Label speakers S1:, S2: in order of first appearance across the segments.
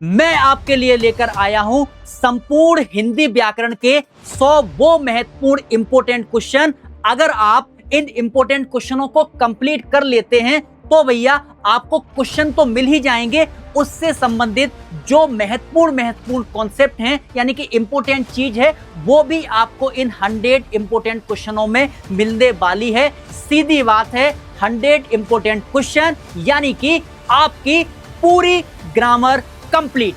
S1: मैं आपके लिए लेकर आया हूं संपूर्ण हिंदी व्याकरण के 100 वो महत्वपूर्ण इंपोर्टेंट क्वेश्चन। अगर आप इन इंपोर्टेंट क्वेश्चनों को कंप्लीट कर लेते हैं तो भैया आपको क्वेश्चन तो मिल ही जाएंगे, उससे संबंधित जो महत्वपूर्ण कॉन्सेप्ट हैं यानी कि इंपोर्टेंट चीज है वो भी आपको इन 100 इंपोर्टेंट क्वेश्चनों में मिलने वाली है। सीधी बात है, 100 इंपोर्टेंट क्वेश्चन यानी कि आपकी पूरी ग्रामर कंप्लीट।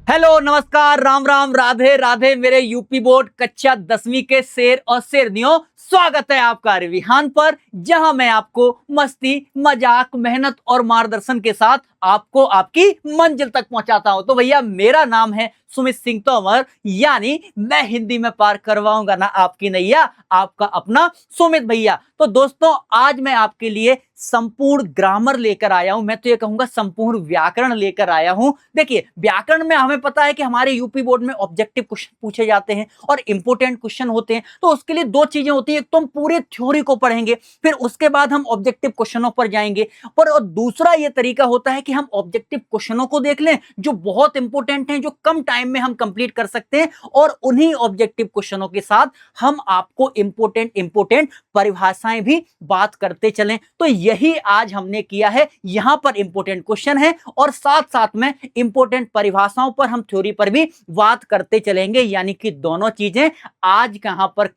S1: हेलो, नमस्कार, राम राम, राधे राधे मेरे यूपी बोर्ड कक्षा 10वीं के शेर और शेरनियों, स्वागत है आपका रिविहान पर, जहां मैं आपको मस्ती, मजाक, मेहनत और मार्गदर्शन के साथ आपको आपकी मंजिल तक पहुंचाता हूं। तो भैया मेरा नाम है सुमित सिंह तोमर, यानी मैं हिंदी में पार करवाऊंगा ना आपकी नैया, आपका अपना सुमित भैया। तो दोस्तों आज मैं आपके लिए संपूर्ण ग्रामर लेकर आया हूं, मैं तो ये कहूंगा संपूर्ण व्याकरण लेकर आया हूं। देखिए व्याकरण में हमें पता है कि हमारे यूपी बोर्ड में ऑब्जेक्टिव क्वेश्चन पूछे जाते हैं और इंपोर्टेंट क्वेश्चन होते हैं। तो उसके लिए दो चीजें होती है, एक तो हम पूरे थ्योरी को पढ़ेंगे, फिर उसके बाद हम ऑब्जेक्टिव क्वेश्चनों पर जाएंगे। और दूसरा ये तरीका होता है कि हम ऑब्जेक्टिव क्वेश्चनों को देख लें जो बहुत इंपॉर्टेंट हैं, जो कम टाइम में हम कंप्लीट कर सकते हैं, और उन्हीं ऑब्जेक्टिव क्वेश्चनों के साथ हम आपको इंपोर्टेंट परिभाषाएं भी बात करते चलें। तो यही आज हमने किया है। यहां पर इंपोर्टेंट क्वेश्चन है और साथ साथ में इंपोर्टेंट परिभाषाओं पर हम थ्योरी पर भी बात करते चलेंगे, यानी कि दोनों चीजें आज कहां पर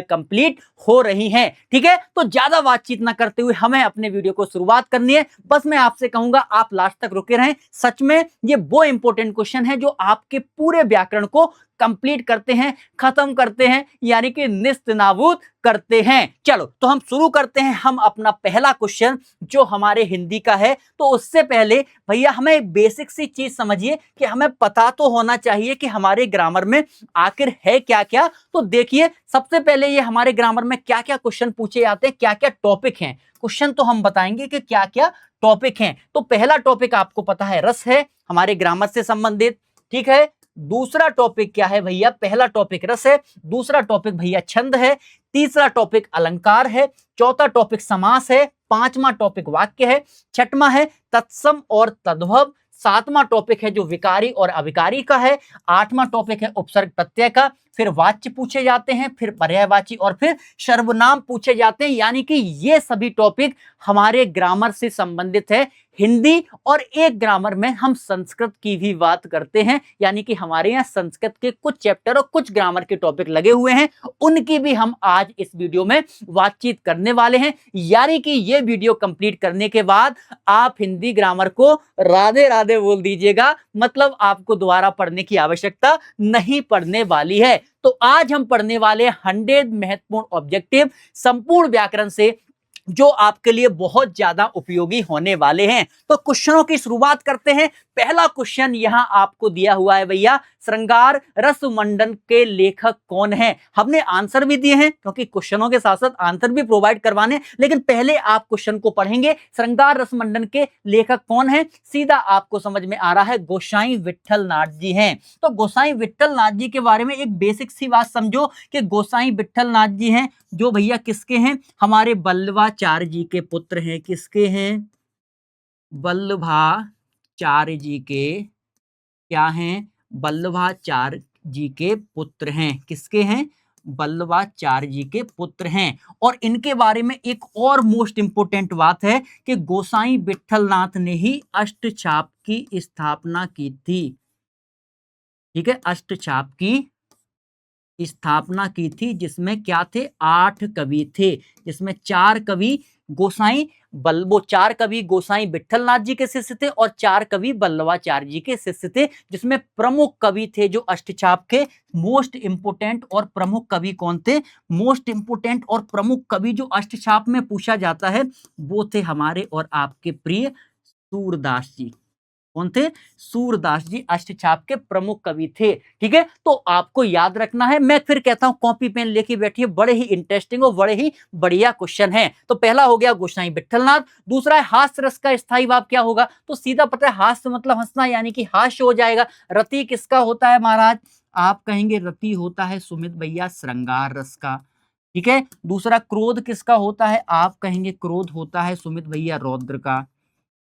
S1: कंप्लीट हो रही हैं। ठीक है, तो ज्यादा बातचीत ना करते हुए हमें अपने वीडियो को शुरुआत करनी है। बस मैं आपसे कहूंगा आप लास्ट तक रुके रहें। सच में ये वो इंपोर्टेंट क्वेश्चन है जो आपके पूरे व्याकरण को कंप्लीट करते हैं, खत्म करते हैं, यानी कि निस्तनाबूद करते हैं। चलो तो हम शुरू करते हैं। हम अपना पहला क्वेश्चन जो हमारे हिंदी का है, तो उससे पहले भैया हमें बेसिक सी चीज समझिए कि हमें पता तो होना चाहिए कि हमारे ग्रामर में आखिर है क्या क्या। तो देखिए सबसे पहले ये हमारे ग्रामर में क्या क्या क्वेश्चन पूछे जाते हैं, क्या क्या टॉपिक हैं। क्वेश्चन तो हम बताएंगे कि क्या क्या टॉपिक हैं। तो पहला टॉपिक आपको पता है रस है, हमारे ग्रामर से संबंधित। ठीक है, दूसरा टॉपिक क्या है भैया, पहला टॉपिक रस है, दूसरा टॉपिक भैया छंद है, तीसरा टॉपिक अलंकार है, चौथा टॉपिक समास है, पांचवा टॉपिक वाक्य है, छठवां है तत्सम और तद्भव, सातवां टॉपिक है जो विकारी और अविकारी का है, आठवां टॉपिक है उपसर्ग प्रत्यय का, फिर वाच्य पूछे जाते हैं, फिर पर्यायवाची और फिर सर्वनाम पूछे जाते हैं। यानी कि ये सभी टॉपिक हमारे ग्रामर से संबंधित है हिंदी। और एक ग्रामर में हम संस्कृत की भी बात करते हैं, यानी कि हमारे यहाँ संस्कृत के कुछ चैप्टर और कुछ ग्रामर के टॉपिक लगे हुए हैं, उनकी भी हम आज इस वीडियो में बातचीत करने वाले हैं। यानी कि ये वीडियो कंप्लीट करने के बाद आप हिंदी ग्रामर को राधे राधे बोल दीजिएगा, मतलब आपको दोबारा पढ़ने की आवश्यकता नहीं पड़ने वाली है। तो आज हम पढ़ने वाले 100 महत्वपूर्ण ऑब्जेक्टिव संपूर्ण व्याकरण से जो आपके लिए बहुत ज्यादा उपयोगी होने वाले हैं। तो क्वेश्चनों की शुरुआत करते हैं। पहला क्वेश्चन यहां आपको दिया हुआ है भैया, श्रृंगार रस मंडन के लेखक कौन है। हमने आंसर भी दिए हैं क्योंकि क्वेश्चनों के साथ साथ आंसर भी प्रोवाइड करवाने, लेकिन पहले आप क्वेश्चन को पढ़ेंगे। श्रृंगार रस मंडन के लेखक कौन है, सीधा आपको समझ में आ रहा है, गोसाई विट्ठल नाथ जी हैं। तो गोसाई विट्ठल नाथ जी के बारे में एक बेसिक सी बात समझो कि गोसाई विट्ठल नाथ जी हैं जो भैया किसके हैं, हमारे बल्लभाचार्य जी के पुत्र हैं। किसके हैं, बल्लभाचार्य जी के क्या हैं, बल्लभाचार्य जी के पुत्र हैं। किसके हैं, बल्लभाचार्य जी के पुत्र हैं। और इनके बारे में एक और मोस्ट इंपोर्टेंट बात है कि गोसाई विट्ठलनाथ ने ही अष्टछाप की स्थापना की थी। ठीक है, अष्टछाप की स्थापना की थी, जिसमें क्या थे, 8 कवि थे, जिसमें 4 कवि गोसाई वो 4 कवि गोसाई विट्ठलनाथ जी के शिष्य थे और 4 कवि बल्लभाचार्य जी के शिष्य थे। जिसमें प्रमुख कवि थे जो अष्टछाप के मोस्ट इंपोर्टेंट और प्रमुख कवि कौन थे, मोस्ट इंपोर्टेंट और प्रमुख कवि जो अष्टछाप में पूछा जाता है वो थे हमारे और आपके प्रिय सूरदास जी। कौन थे, सूरदास जी अष्टछाप के प्रमुख कवि थे। ठीक है, तो आपको याद रखना है। मैं फिर कहता हूं कॉपी पेन लेके बैठिए, बड़े ही इंटरेस्टिंग और बड़े ही बढ़िया क्वेश्चन है। तो पहला हो गया गोसाई विट्ठलनाथ। दूसरा है हास्य रस का स्थायी भाव क्या होगा, तो सीधा पता है हास्य मतलब हंसना, यानी कि हास्य हो जाएगा। रति किसका होता है महाराज, आप कहेंगे रति होता है सुमित भैया श्रृंगार रस का। ठीक है, दूसरा क्रोध किसका होता है, आप कहेंगे क्रोध होता है सुमित भैया रौद्र का।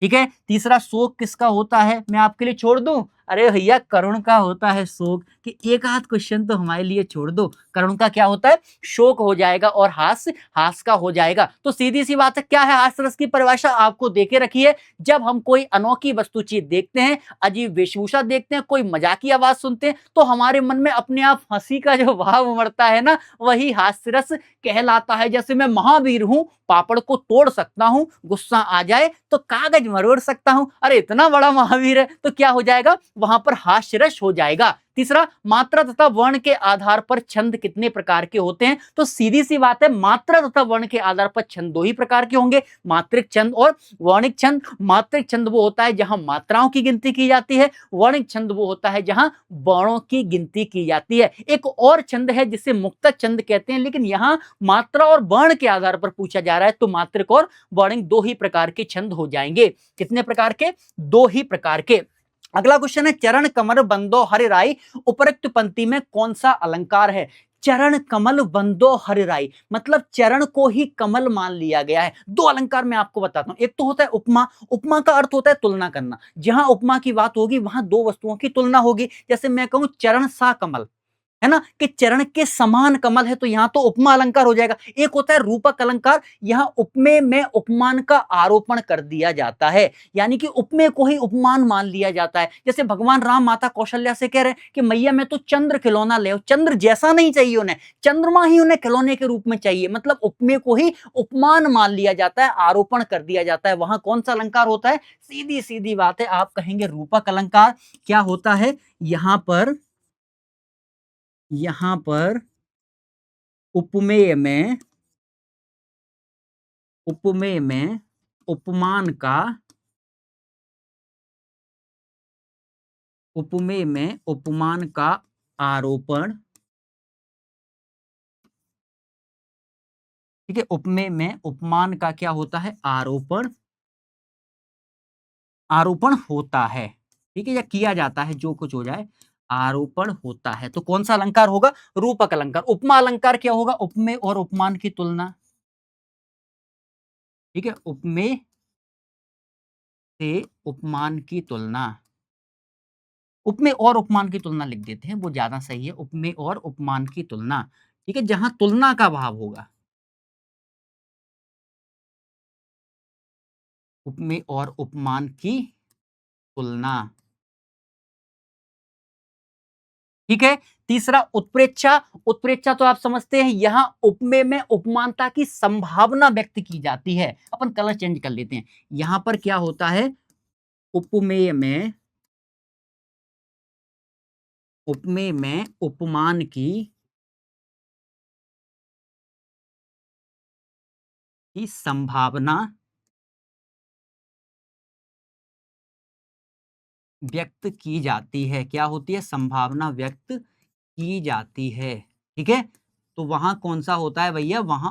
S1: ठीक है। तीसरा, शोक किसका होता है, मैं आपके लिए छोड़ दूं? अरे भैया, करुण का होता है शोक। कि एक आध क्वेश्चन तो हमारे लिए छोड़ दो, करुण का क्या होता है, शोक हो जाएगा, और हास्य हास्य का हो जाएगा। तो सीधी सी बात है, क्या है हास्य रस की परिभाषा, आपको देके रखी है। जब हम कोई अनोखी वस्तु चीज देखते हैं, अजीब वेशभूषा देखते हैं, कोई मजाकी आवाज सुनते हैं, तो हमारे मन में अपने आप हंसी का जो भाव उमड़ता है ना, वही हास्य रस कहलाता है। जैसे मैं महावीर हूं, पापड़ को तोड़ सकता हूं, गुस्सा आ जाए तो कागज मरोड़ सकता हूं। अरे इतना बड़ा महावीर है, तो क्या हो जाएगा, वहां पर हास्यरस हो जाएगा। तीसरा, मात्रा तथा वर्ण के आधार पर छंद कितने प्रकार के होते हैं? तो सीधी सी बात है, मात्रा तथा वर्ण के आधार पर छंद दो ही प्रकार के होंगे, मात्रिक छंद और वर्णिक छंद। मात्रिक छंद वो होता है जहां मात्राओं की गिनती की जाती है, वर्णिक छंद वो होता है जहां वर्णों की गिनती की जाती है। एक और छंद है जिसे मुक्तक छंद कहते हैं, लेकिन यहां मात्रा और वर्ण के आधार पर पूछा जा रहा है, तो मात्रिक और वर्णिक दो ही प्रकार के छंद हो जाएंगे। कितने प्रकार के? दो ही प्रकार के। अगला क्वेश्चन है, चरण कमर बंदो हरिराई, उपरोक्त पंक्ति में कौन सा अलंकार है? चरण कमल बंदो हरिराई, मतलब चरण को ही कमल मान लिया गया है। दो अलंकार मैं आपको बताता हूं। एक तो होता है उपमा, उपमा का अर्थ होता है तुलना करना। जहां उपमा की बात होगी वहां दो वस्तुओं की तुलना होगी। जैसे मैं कहूं चरण सा कमल, है ना, कि चरण के समान कमल है, तो यहां तो उपमा अलंकार हो जाएगा। एक होता है रूपक अलंकार, यहां उपमेय में उपमान का आरोपण कर दिया जाता है, यानी कि उपमेय को ही उपमान मान लिया जाता है। जैसे भगवान राम माता कौशल्या से कह रहे हैं कि मैया मैं तो चंद्र खिलौना ले, चंद्र जैसा नहीं चाहिए उन्हें, चंद्रमा ही उन्हें खिलौने के रूप में चाहिए। मतलब उपमेय को ही उपमान मान लिया जाता है, आरोपण कर दिया जाता है। वहां कौन सा अलंकार होता है? सीधी सीधी बात है, आप कहेंगे रूपक अलंकार। क्या होता है यहां पर उपमेय में उपमेय में उपमान का उपमेय में उपमान का आरोपण, ठीक है, उपमेय में उपमान का क्या होता है? आरोपण, आरोपण होता है, ठीक है, या किया जाता है, जो कुछ हो जाए, आरोपण होता है। तो कौन सा अलंकार होगा? रूपक अलंकार। उपमा अलंकार क्या होगा? उपमेय और उपमान की तुलना, ठीक है, उपमेय से उपमान की तुलना, उपमेय और उपमान की तुलना लिख देते हैं, वो ज्यादा सही है। उपमेय और उपमान की तुलना, ठीक है, जहां तुलना का भाव होगा, उपमेय और उपमान की तुलना, ठीक है। तीसरा, उत्प्रेक्षा। उत्प्रेक्षा तो आप समझते हैं, यहां उपमेय में उपमानता की संभावना व्यक्त की जाती है। अपन कलर चेंज कर लेते हैं। यहां पर क्या होता है? उपमेय में उपमेय में उपमान की संभावना व्यक्त की जाती है। क्या होती है? संभावना व्यक्त की जाती है, ठीक है। तो वहां कौन सा होता है भैया? वहां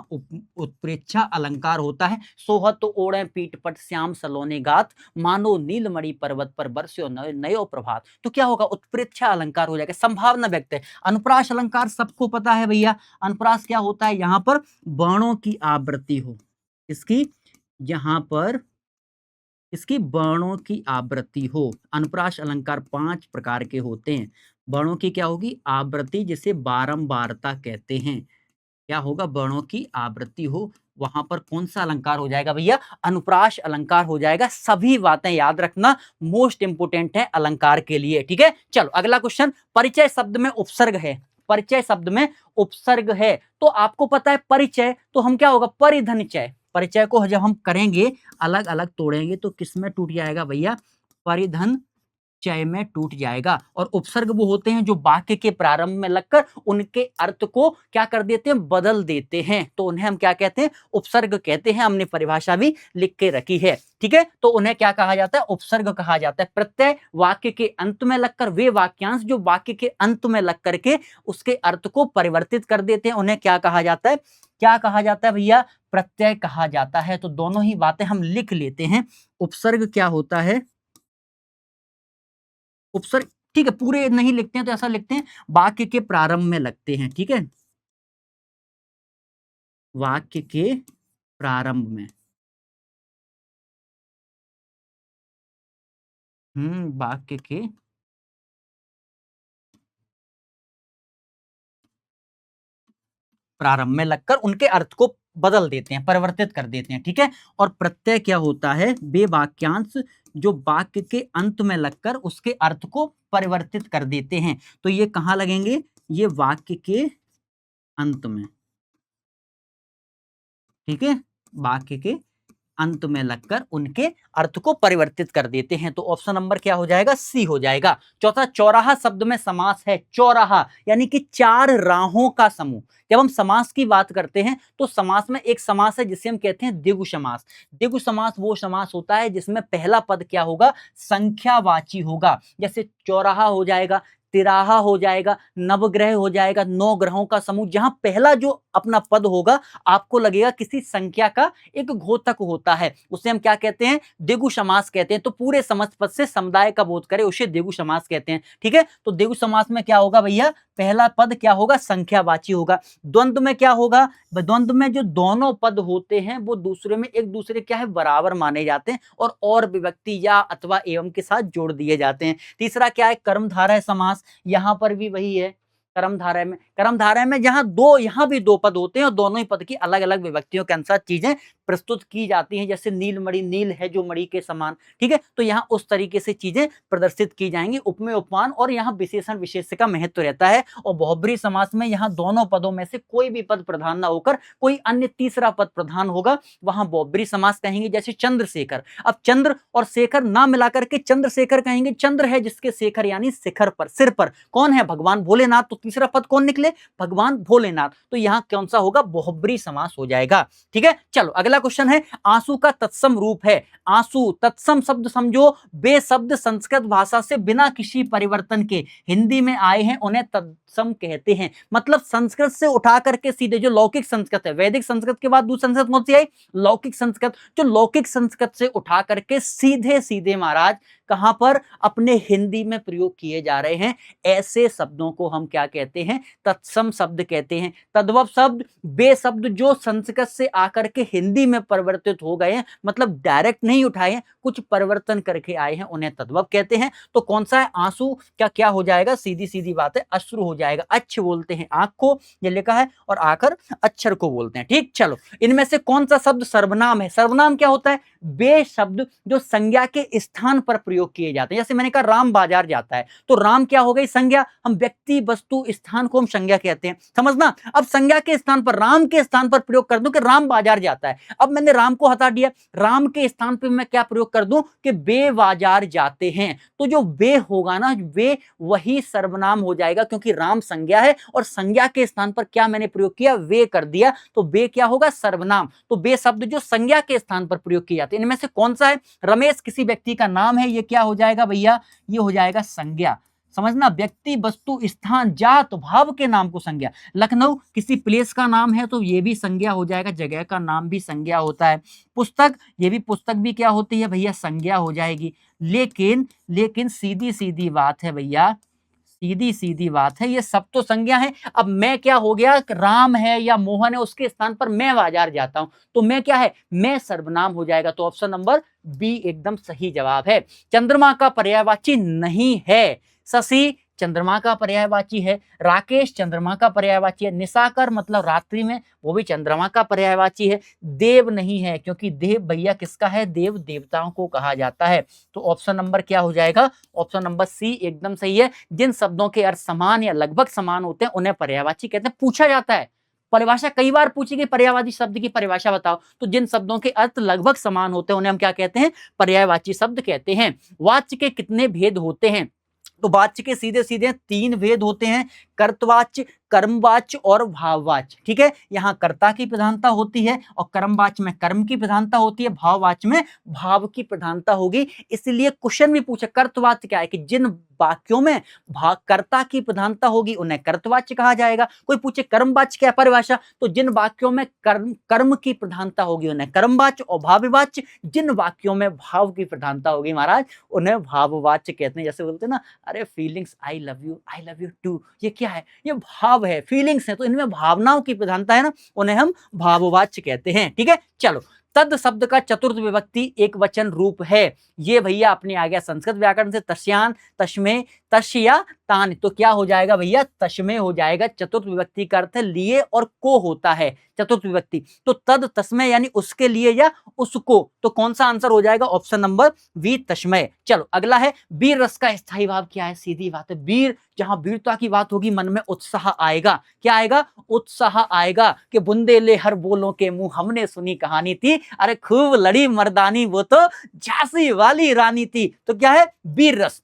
S1: उत्प्रेक्षा अलंकार होता है। सोहत ओढ़े पीठ पट श्याम सलोने गात, मानो नीलमणि पर्वत पर बरस्यो नयो प्रभात। तो क्या होगा? उत्प्रेक्षा अलंकार हो जाएगा, संभावना व्यक्त है। अनुप्रास अलंकार सबको पता है भैया। अनुप्रास क्या होता है? यहां पर वर्णों की आवृत्ति हो, इसकी, यहां पर इसकी वर्णों की आवृत्ति हो। अनुप्रास अलंकार 5 प्रकार के होते हैं। वर्णों की क्या होगी? आवृत्ति, जिसे बारंबारता कहते हैं। क्या होगा? वर्णों की आवृत्ति हो। वहां पर कौन सा अलंकार हो जाएगा भैया? अनुप्रास अलंकार हो जाएगा। सभी बातें याद रखना, मोस्ट इंपोर्टेंट है अलंकार के लिए, ठीक है। चलो अगला क्वेश्चन, परिचय शब्द में उपसर्ग है। परिचय शब्द में उपसर्ग है, तो आपको पता है परिचय तो हम क्या होगा? परिधनचय। परिचय को जब हम करेंगे, अलग अलग तोड़ेंगे, तो किस में टूट जाएगा भैया? परिधन चय में टूट जाएगा। और उपसर्ग वो होते हैं जो वाक्य के प्रारंभ में लगकर उनके अर्थ को क्या कर देते हैं? बदल देते हैं। तो उन्हें हम क्या कहते हैं? उपसर्ग कहते हैं। हमने परिभाषा भी लिख के रखी है, ठीक है। तो उन्हें क्या कहा जाता है? उपसर्ग कहा जाता है। प्रत्यय वाक्य के अंत में लगकर, वे वाक्यांश जो वाक्य के अंत में लग करके उसके अर्थ को परिवर्तित कर देते हैं, उन्हें क्या कहा जाता है? क्या कहा जाता है भैया? प्रत्यय कहा जाता है। तो दोनों ही बातें हम लिख लेते हैं। उपसर्ग क्या होता है? उपसर्ग, ठीक है, पूरे नहीं लिखते हैं तो ऐसा लिखते हैं, वाक्य के प्रारंभ में लगते हैं, ठीक है, वाक्य के प्रारंभ में। वाक्य के प्रारंभ में लगकर उनके अर्थ को बदल देते हैं, परिवर्तित कर देते हैं, ठीक है। और प्रत्यय क्या होता है? वे वाक्यांश जो वाक्य के अंत में लगकर उसके अर्थ को परिवर्तित कर देते हैं। तो ये कहाँ लगेंगे? ये वाक्य के अंत में, ठीक है, वाक्य के अंत में लगकर उनके अर्थ को परिवर्तित कर देते हैं। तो ऑप्शन नंबर क्या हो जाएगा? सी हो जाएगा। चौथा, चौराहा शब्द में समास है। चौराहा यानी कि चार राहों का समूह। जब हम समास की बात करते हैं तो समास में एक समास है जिसे हम कहते हैं द्विगु समास। द्विगु समास वो समास होता है जिसमें पहला पद क्या होगा? संख्यावाची होगा। जैसे चौराहा हो जाएगा, तिराहा हो जाएगा, नवग्रह हो जाएगा, नौ ग्रहों का समूह। जहां पहला जो अपना पद होगा आपको लगेगा किसी संख्या का एक घोतक होता है, उसे हम क्या कहते हैं? द्विगु समास कहते हैं। तो पूरे समस्त पद से समुदाय का बोध करे उसे द्विगु समास कहते हैं, ठीक है। तो द्विगु समास में क्या होगा भैया? पहला पद क्या होगा? संख्यावाची होगा। द्वंद्व में क्या होगा? द्वंद्व में जो दोनों पद होते हैं वो दूसरे में एक दूसरे क्या है? बराबर माने जाते हैं और विभक्ति या अथवा एवं के साथ जोड़ दिए जाते हैं। तीसरा क्या है? कर्मधारय समास। यहां पर भी वही है, कर्मधारय में जहां दो, यहां भी दो पद होते हैं और दोनों ही पद की अलग अलग विभक्तियों के अनुसार चीजें प्रस्तुत की जाती हैं। जैसे नीलमणि, नील है जो मणि के समान, ठीक है। तो यहाँ उस तरीके से चीजें प्रदर्शित की जाएंगी, उपमेय उपमान, और यहाँ विशेषण विशेष्य का महत्व रहता है। और बहुब्री समास में यहाँ दोनों पदों में से कोई भी पद प्रधान ना होकर कोई अन्य तीसरा पद प्रधान होगा, वहां बहुब्री समास कहेंगे। जैसे चंद्रशेखर, अब चंद्र और शेखर ना मिलाकर के चंद्रशेखर कहेंगे। चंद्र है जिसके शेखर यानी शिखर पर, सिर पर कौन है? भगवान भोलेनाथ। तो तीसरा पद कौन निकले? भगवान भोलेनाथ। तो यहां कौन सा होगा? बहुब्री समास हो जाएगा, ठीक है। चलो अगला क्वेश्चन है, आंसू का तत्सम रूप है। आंसू, तत्सम शब्द समझो, वे शब्द संस्कृत भाषा से बिना किसी परिवर्तन के हिंदी में आए हैं, उन्हें तत्सम कहते हैं। मतलब संस्कृत से उठा करके सीधे, जो लौकिक संस्कृत है, वैदिक संस्कृत के बाद दूसरी संस्कृत कौन सी आई? लौकिक संस्कृत। जो लौकिक संस्कृत से उठा करके सीधे सीधे महाराज कहां पर? अपने हिंदी में प्रयोग किए जा रहे हैं, ऐसे शब्दों को हम क्या कहते हैं? तत्सम शब्द कहते हैं। तद्भव शब्द, वे शब्द जो संस्कृत से आकर के हिंदी में परिवर्तित हो गए हैं, मतलब डायरेक्ट नहीं उठाए हैं, कुछ परिवर्तन करके आए हैं, उन्हें तद्भव कहते हैं। तो कौन सा है? आंसू क्या क्या हो जाएगा? सीधी सीधी बात है, अश्रु हो जाएगा। अच्छ बोलते हैं आंख को, ये लिखा है, और आखिर अक्षर को बोलते हैं, ठीक। चलो, इनमें से कौन सा शब्द सर्वनाम है? सर्वनाम क्या होता है? वे शब्द जो संज्ञा के स्थान पर प्रयोग किए जाते हैं। जैसे मैंने कहा राम बाजार जाता है, तो राम क्या हो गई? संज्ञा। हम व्यक्ति, वस्तु, स्थान को हम संज्ञा कहते हैं, समझना। अब संज्ञा के स्थान पर, राम के स्थान पर प्रयोग कर दूं कि राम बाजार जाता है। अब मैंने राम को हटा दिया, राम के स्थान पर मैं क्या प्रयोग कर दूं कि वे बाजार जाते हैं। तो जो वे होगा ना, वे वही सर्वनाम हो जाएगा, क्योंकि राम संज्ञा है और संज्ञा के स्थान पर क्या मैंने प्रयोग किया? वे कर दिया, तो वे क्या होगा? सर्वनाम। तो वे शब्द जो संज्ञा के स्थान पर प्रयोग किए जाते हैं, इनमें से कौन सा है? रमेश किसी व्यक्ति का नाम है, ये क्या हो जाएगा भैया? ये हो जाएगा संज्ञा। समझना, व्यक्ति, वस्तु, स्थान, जात, भाव के नाम को संज्ञा। लखनऊ किसी प्लेस का नाम है, तो ये भी संज्ञा हो जाएगा, जगह का नाम भी संज्ञा होता है। पुस्तक, ये भी पुस्तक भी क्या होती है भैया? संज्ञा हो जाएगी। लेकिन सीधी सीधी बात है भैया, सीधी सीधी बात है, ये सब तो संज्ञा है। अब मैं क्या हो गया? राम है या मोहन है, उसके स्थान पर मैं बाजार जाता हूं, तो मैं क्या है? मैं सर्वनाम हो जाएगा। तो ऑप्शन नंबर बी एकदम सही जवाब है। चंद्रमा का पर्यायवाची नहीं है। शशि चंद्रमा का पर्यायवाची है। राकेश चंद्रमा का पर्यायवाची है। निशाकर मतलब रात्रि में, वो भी चंद्रमा का पर्यायवाची है। देव नहीं है, क्योंकि देव भैया किसका है? देव देवताओं को कहा जाता है। तो ऑप्शन नंबर क्या हो जाएगा? ऑप्शन नंबर सी एकदम सही है। जिन शब्दों के अर्थ समान या लगभग समान होते हैं उन्हें पर्यायवाची कहते हैं। पूछा जाता है, परिभाषा कई बार पूछी गई, पर्यायवाची शब्द की परिभाषा बताओ। तो जिन शब्दों के अर्थ लगभग समान होते हैं उन्हें हम क्या कहते हैं? पर्यायवाची शब्द कहते हैं। वाच्य के कितने भेद होते हैं? तो वाच्य के सीधे सीधे तीन भेद होते हैं, कर्तवाच्य, कर्मवाच्य और भाववाच्य, ठीक है। यहाँ कर्ता की प्रधानता होती है और कर्मवाच्य में कर्म की प्रधानता होती है, भाववाच्य में भाव की प्रधानता होगी। इसलिए क्वेश्चन भी पूछे, कर्तवाच्य क्या है? कि जिन वाक्यों में कर्ता की प्रधानता होगी उन्हें कर्तवाच्य कहा जाएगा। कोई पूछे कर्मवाच्य क्या परिभाषा, तो जिन वाक्यों में कर्म की प्रधानता होगी उन्हें कर्मवाच्य, और भाववाच्य जिन वाक्यों में भाव की प्रधानता होगी महाराज उन्हें भाववाच्य कहते हैं। जैसे बोलते हैं ना, अरे feelings, I love you too, ये क्या है? ये भाव है, फीलिंग्स है, तो इनमें भावनाओं की प्रधानता है ना, उन्हें हम भाववाच्य कहते हैं, ठीक है। चलो, तद शब्द का चतुर्थ विभक्ति एक वचन रूप है। ये भैया अपने आ गया संस्कृत व्याकरण से, तस्यान, तस्मे, तस्य, तान। तो क्या हो जाएगा भैया, तस्मे हो जाएगा। चतुर्थ विभक्ति का अर्थ लिए और को होता है चतुर्थ विभक्ति। तो तद तस्मय यानी उसके लिए या उसको। तो कौन सा आंसर हो जाएगा, ऑप्शन नंबर बी तस्मय। चलो अगला है वीर रस का स्थायी भाव क्या है। सीधी बात है, वीर, जहां वीरता की बात होगी मन में उत्साह आएगा। क्या आएगा, उत्साह आएगा कि बुंदेले हर बोलों के मुंह, हमने सुनी कहानी थी, अरे खूब लड़ी मर्दानी, वो तो झांसी वाली रानी थी। तो क्या है, वीर रस।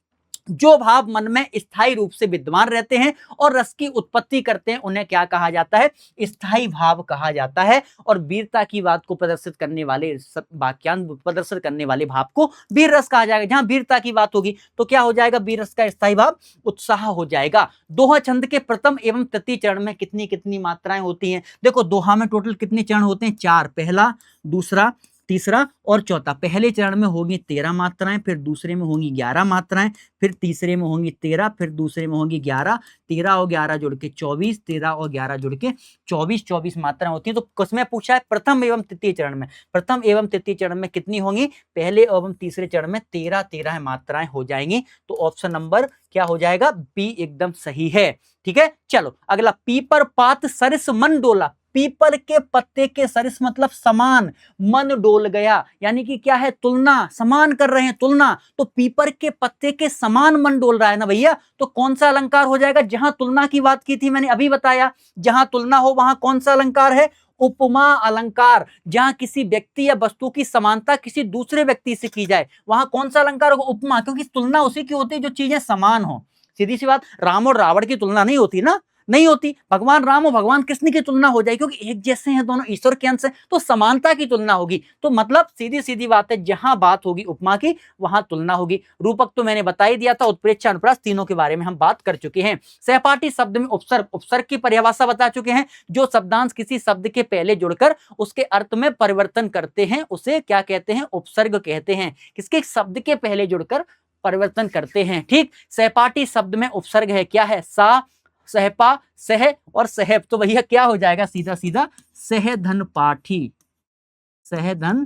S1: जो भाव मन में स्थायी रूप से विद्यमान रहते हैं और रस की उत्पत्ति करते हैं, उन्हें क्या कहा जाता है, स्थायी भाव कहा जाता है। और वीरता की बात को प्रदर्शित करने वाले, वाक्यांश प्रदर्शित करने वाले भाव को वीर रस कहा जाएगा। जहां वीरता की बात होगी तो क्या हो जाएगा, वीर रस का स्थायी भाव उत्साह हो जाएगा। दोहा छंद के प्रथम एवं तृतीय चरण में कितनी कितनी मात्राएं होती हैं। देखो दोहा में टोटल कितने चरण होते हैं, 4, पहला, दूसरा, तीसरा और चौथा। पहले चरण में होगी 13 मात्राएं, फिर दूसरे में होंगी 11 मात्राएं, फिर तीसरे में होंगी 13, फिर दूसरे में होंगी 11, 13 और 11 जुड़ के 24, 13 और 11 जुड़ के 24 मात्राएं होती हैं। तो किसमें पूछा है, प्रथम एवं तृतीय चरण में। प्रथम एवं तृतीय चरण में कितनी होंगी, पहले एवं तीसरे चरण में 13 मात्राएं हो जाएंगी। तो ऑप्शन नंबर क्या हो जाएगा, बी एकदम सही है। ठीक है, चलो अगला, पीपर पात सरिस मन डोला। पीपल के पत्ते के सरिस मतलब समान, मन डोल गया, यानी कि क्या है, तुलना, समान कर रहे हैं तुलना। तो पीपर के पत्ते के समान मन डोल रहा है ना भैया, तो कौन सा अलंकार हो जाएगा। जहां तुलना की बात की थी मैंने अभी बताया, जहां तुलना हो वहां कौन सा अलंकार है, उपमा अलंकार। जहां किसी व्यक्ति या वस्तु की समानता किसी दूसरे व्यक्ति से की जाए, वहां कौन सा अलंकार होगा, उपमा। क्योंकि तुलना उसी की होती है जो चीजें समान हो। सीधी सी बात, राम और रावण की तुलना नहीं होती ना, नहीं होती। भगवान राम और भगवान कृष्ण की तुलना हो जाए, क्योंकि एक जैसे हैं दोनों, ईश्वर के अंश हैं, तो समानता की तुलना होगी। तो मतलब सीधी सीधी बात है, जहां बात होगी उपमा की वहां तुलना होगी। रूपक तो मैंने बता ही दिया था, उत्प्रेक्षा, अनुप्रास तीनों के बारे में हम बात कर चुके हैं। सहपाठी शब्द में उपसर्ग, उपसर्ग की परिभाषा बता चुके हैं। जो शब्दांश किसी शब्द के पहले जुड़कर उसके अर्थ में परिवर्तन करते हैं उसे क्या कहते हैं, उपसर्ग कहते हैं। किसके, शब्द के पहले जुड़कर परिवर्तन करते हैं। ठीक, सहपाठी शब्द में उपसर्ग है, क्या है, सा, सहपा, सह और सहब। तो भैया क्या हो जाएगा, सीधा सीधा सहधन पाठी, सहधन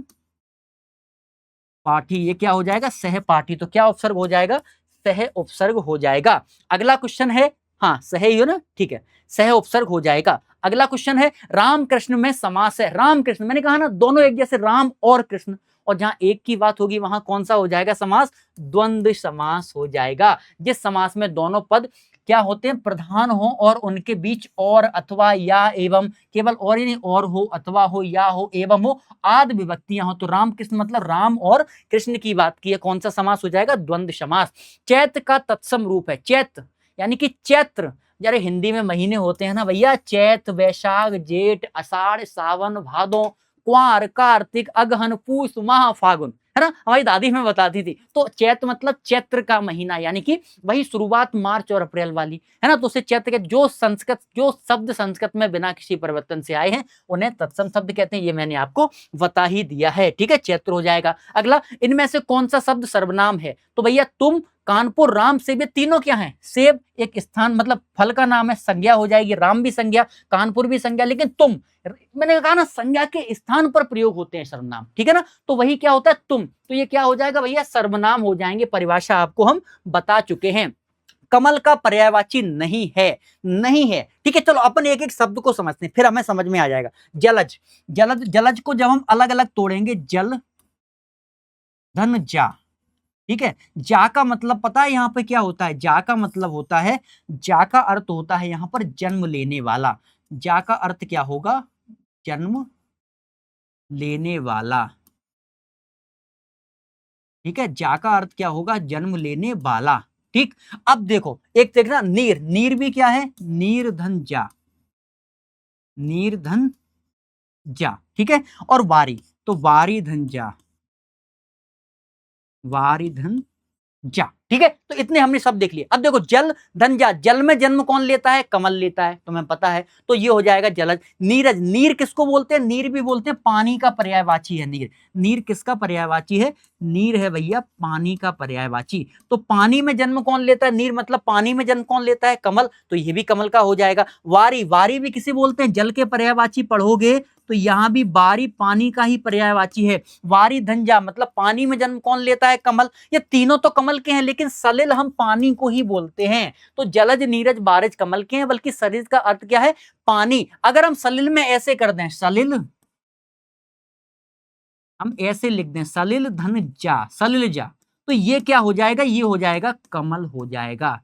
S1: पाठी, ये क्या हो जाएगा, सहपाठी। तो क्या उपसर्ग हो जाएगा, सह उपसर्ग हो जाएगा। अगला क्वेश्चन है, हाँ सह ही हो ना, ठीक है, सह उपसर्ग हो जाएगा। अगला क्वेश्चन है, राम कृष्ण में समास है। राम कृष्ण, मैंने कहा ना दोनों एक जैसे, राम और कृष्ण, और जहां एक की बात होगी वहां कौन सा हो जाएगा समास, द्वंद्व समास हो जाएगा। जिस समास में दोनों पद क्या होते हैं, प्रधान हो और उनके बीच और अथवा या एवं, केवल और ही नहीं, और हो, अथवा हो, या हो, एवं हो, आदि विभक्तियां हो। तो राम कृष्ण मतलब राम और कृष्ण की बात की है, कौन सा समास हो जाएगा, द्वंद्व समास। चैत्र का तत्सम रूप है, चैत्र यानी कि चैत्र, यार हिंदी में महीने होते हैं ना भैया, चैत, वैशाख, जेठ, आषाढ़, सावन, भादो, क्वार, कार्तिक, अगहन, पूस, माह, फागुन, है ना, हमारी दादी हमें बताती थी। तो चैत्र मतलब चैत्र का महीना, यानी कि वही शुरुआत मार्च और अप्रैल वाली, है ना। तो उसे चैत्र के, जो शब्द संस्कृत में बिना किसी परिवर्तन से आए हैं उन्हें तत्सम शब्द कहते हैं। ये मैंने आपको बता ही दिया है, ठीक है, चैत्र हो जाएगा। अगला, इनमें से कौन सा शब्द सर्वनाम है। तो भैया तुम, कानपुर, राम, सेब, ये तीनों क्या हैं, सेब एक स्थान मतलब फल का नाम है, संज्ञा हो जाएगी, राम भी संज्ञा, कानपुर भी संज्ञा, लेकिन तुम, मैंने कहा ना संज्ञा के स्थान पर प्रयोग होते हैं सर्वनाम, ठीक है ना। तो वही क्या होता है, तुम, तो ये क्या हो जाएगा भैया, सर्वनाम हो जाएंगे। परिभाषा आपको हम बता चुके हैं। कमल का पर्यायवाची नहीं है, नहीं है, ठीक है। चलो अपन एक एक शब्द को समझते हैं, फिर हमें समझ में आ जाएगा। जलज, जलज, जलज को जब हम अलग अलग तोड़ेंगे, जल, धन, जा, ठीक है। जा का मतलब पता है यहां पे क्या होता है, जा का मतलब होता है, जा का अर्थ होता है यहां पर जन्म लेने वाला। जा का अर्थ क्या होगा, जन्म लेने वाला, ठीक है। जा का अर्थ क्या होगा, जन्म लेने वाला, ठीक। अब देखो, एक देखना, नीर, नीर भी क्या है, नीर धन जा, नीर धन जा, ठीक है। और वारी, तो वारी धन जा, वारी धन जा, ठीक है। तो इतने हमने सब देख लिए। अब देखो, जल, धन, जा, जल में जन्म कौन लेता है, कमल लेता है, तुम्हें पता है। तो ये हो जाएगा जलज। नीरज, नीर किसको बोलते हैं, नीर भी बोलते हैं, पानी का पर्यायवाची है नीर। नीर किसका पर्यायवाची है, नीर है भैया पानी का पर्यायवाची। तो पानी में जन्म कौन लेता है, नीर मतलब पानी में जन्म कौन लेता है, कमल, तो ये भी कमल का हो जाएगा। वारी, वारी भी किसे बोलते हैं, जल के पर्यायवाची पढ़ोगे तो यहाँ भी बारी पानी का ही पर्यायवाची है। वारी धंजा मतलब पानी में जन्म कौन लेता है? कमल। ये तीनों तो कमल के हैं, लेकिन सलिल हम पानी को ही बोलते हैं। तो जलज, नीरज, बारिज कमल के हैं, बल्कि सलिल का अर्थ क्या है? पानी। अगर हम सलिल में ऐसे कर दें, सलिल, हम ऐसे लिख दें सलिल धन जा, सलिल जा, तो ये क्या हो जाएगा? ये हो जाएगा कमल हो जाएगा।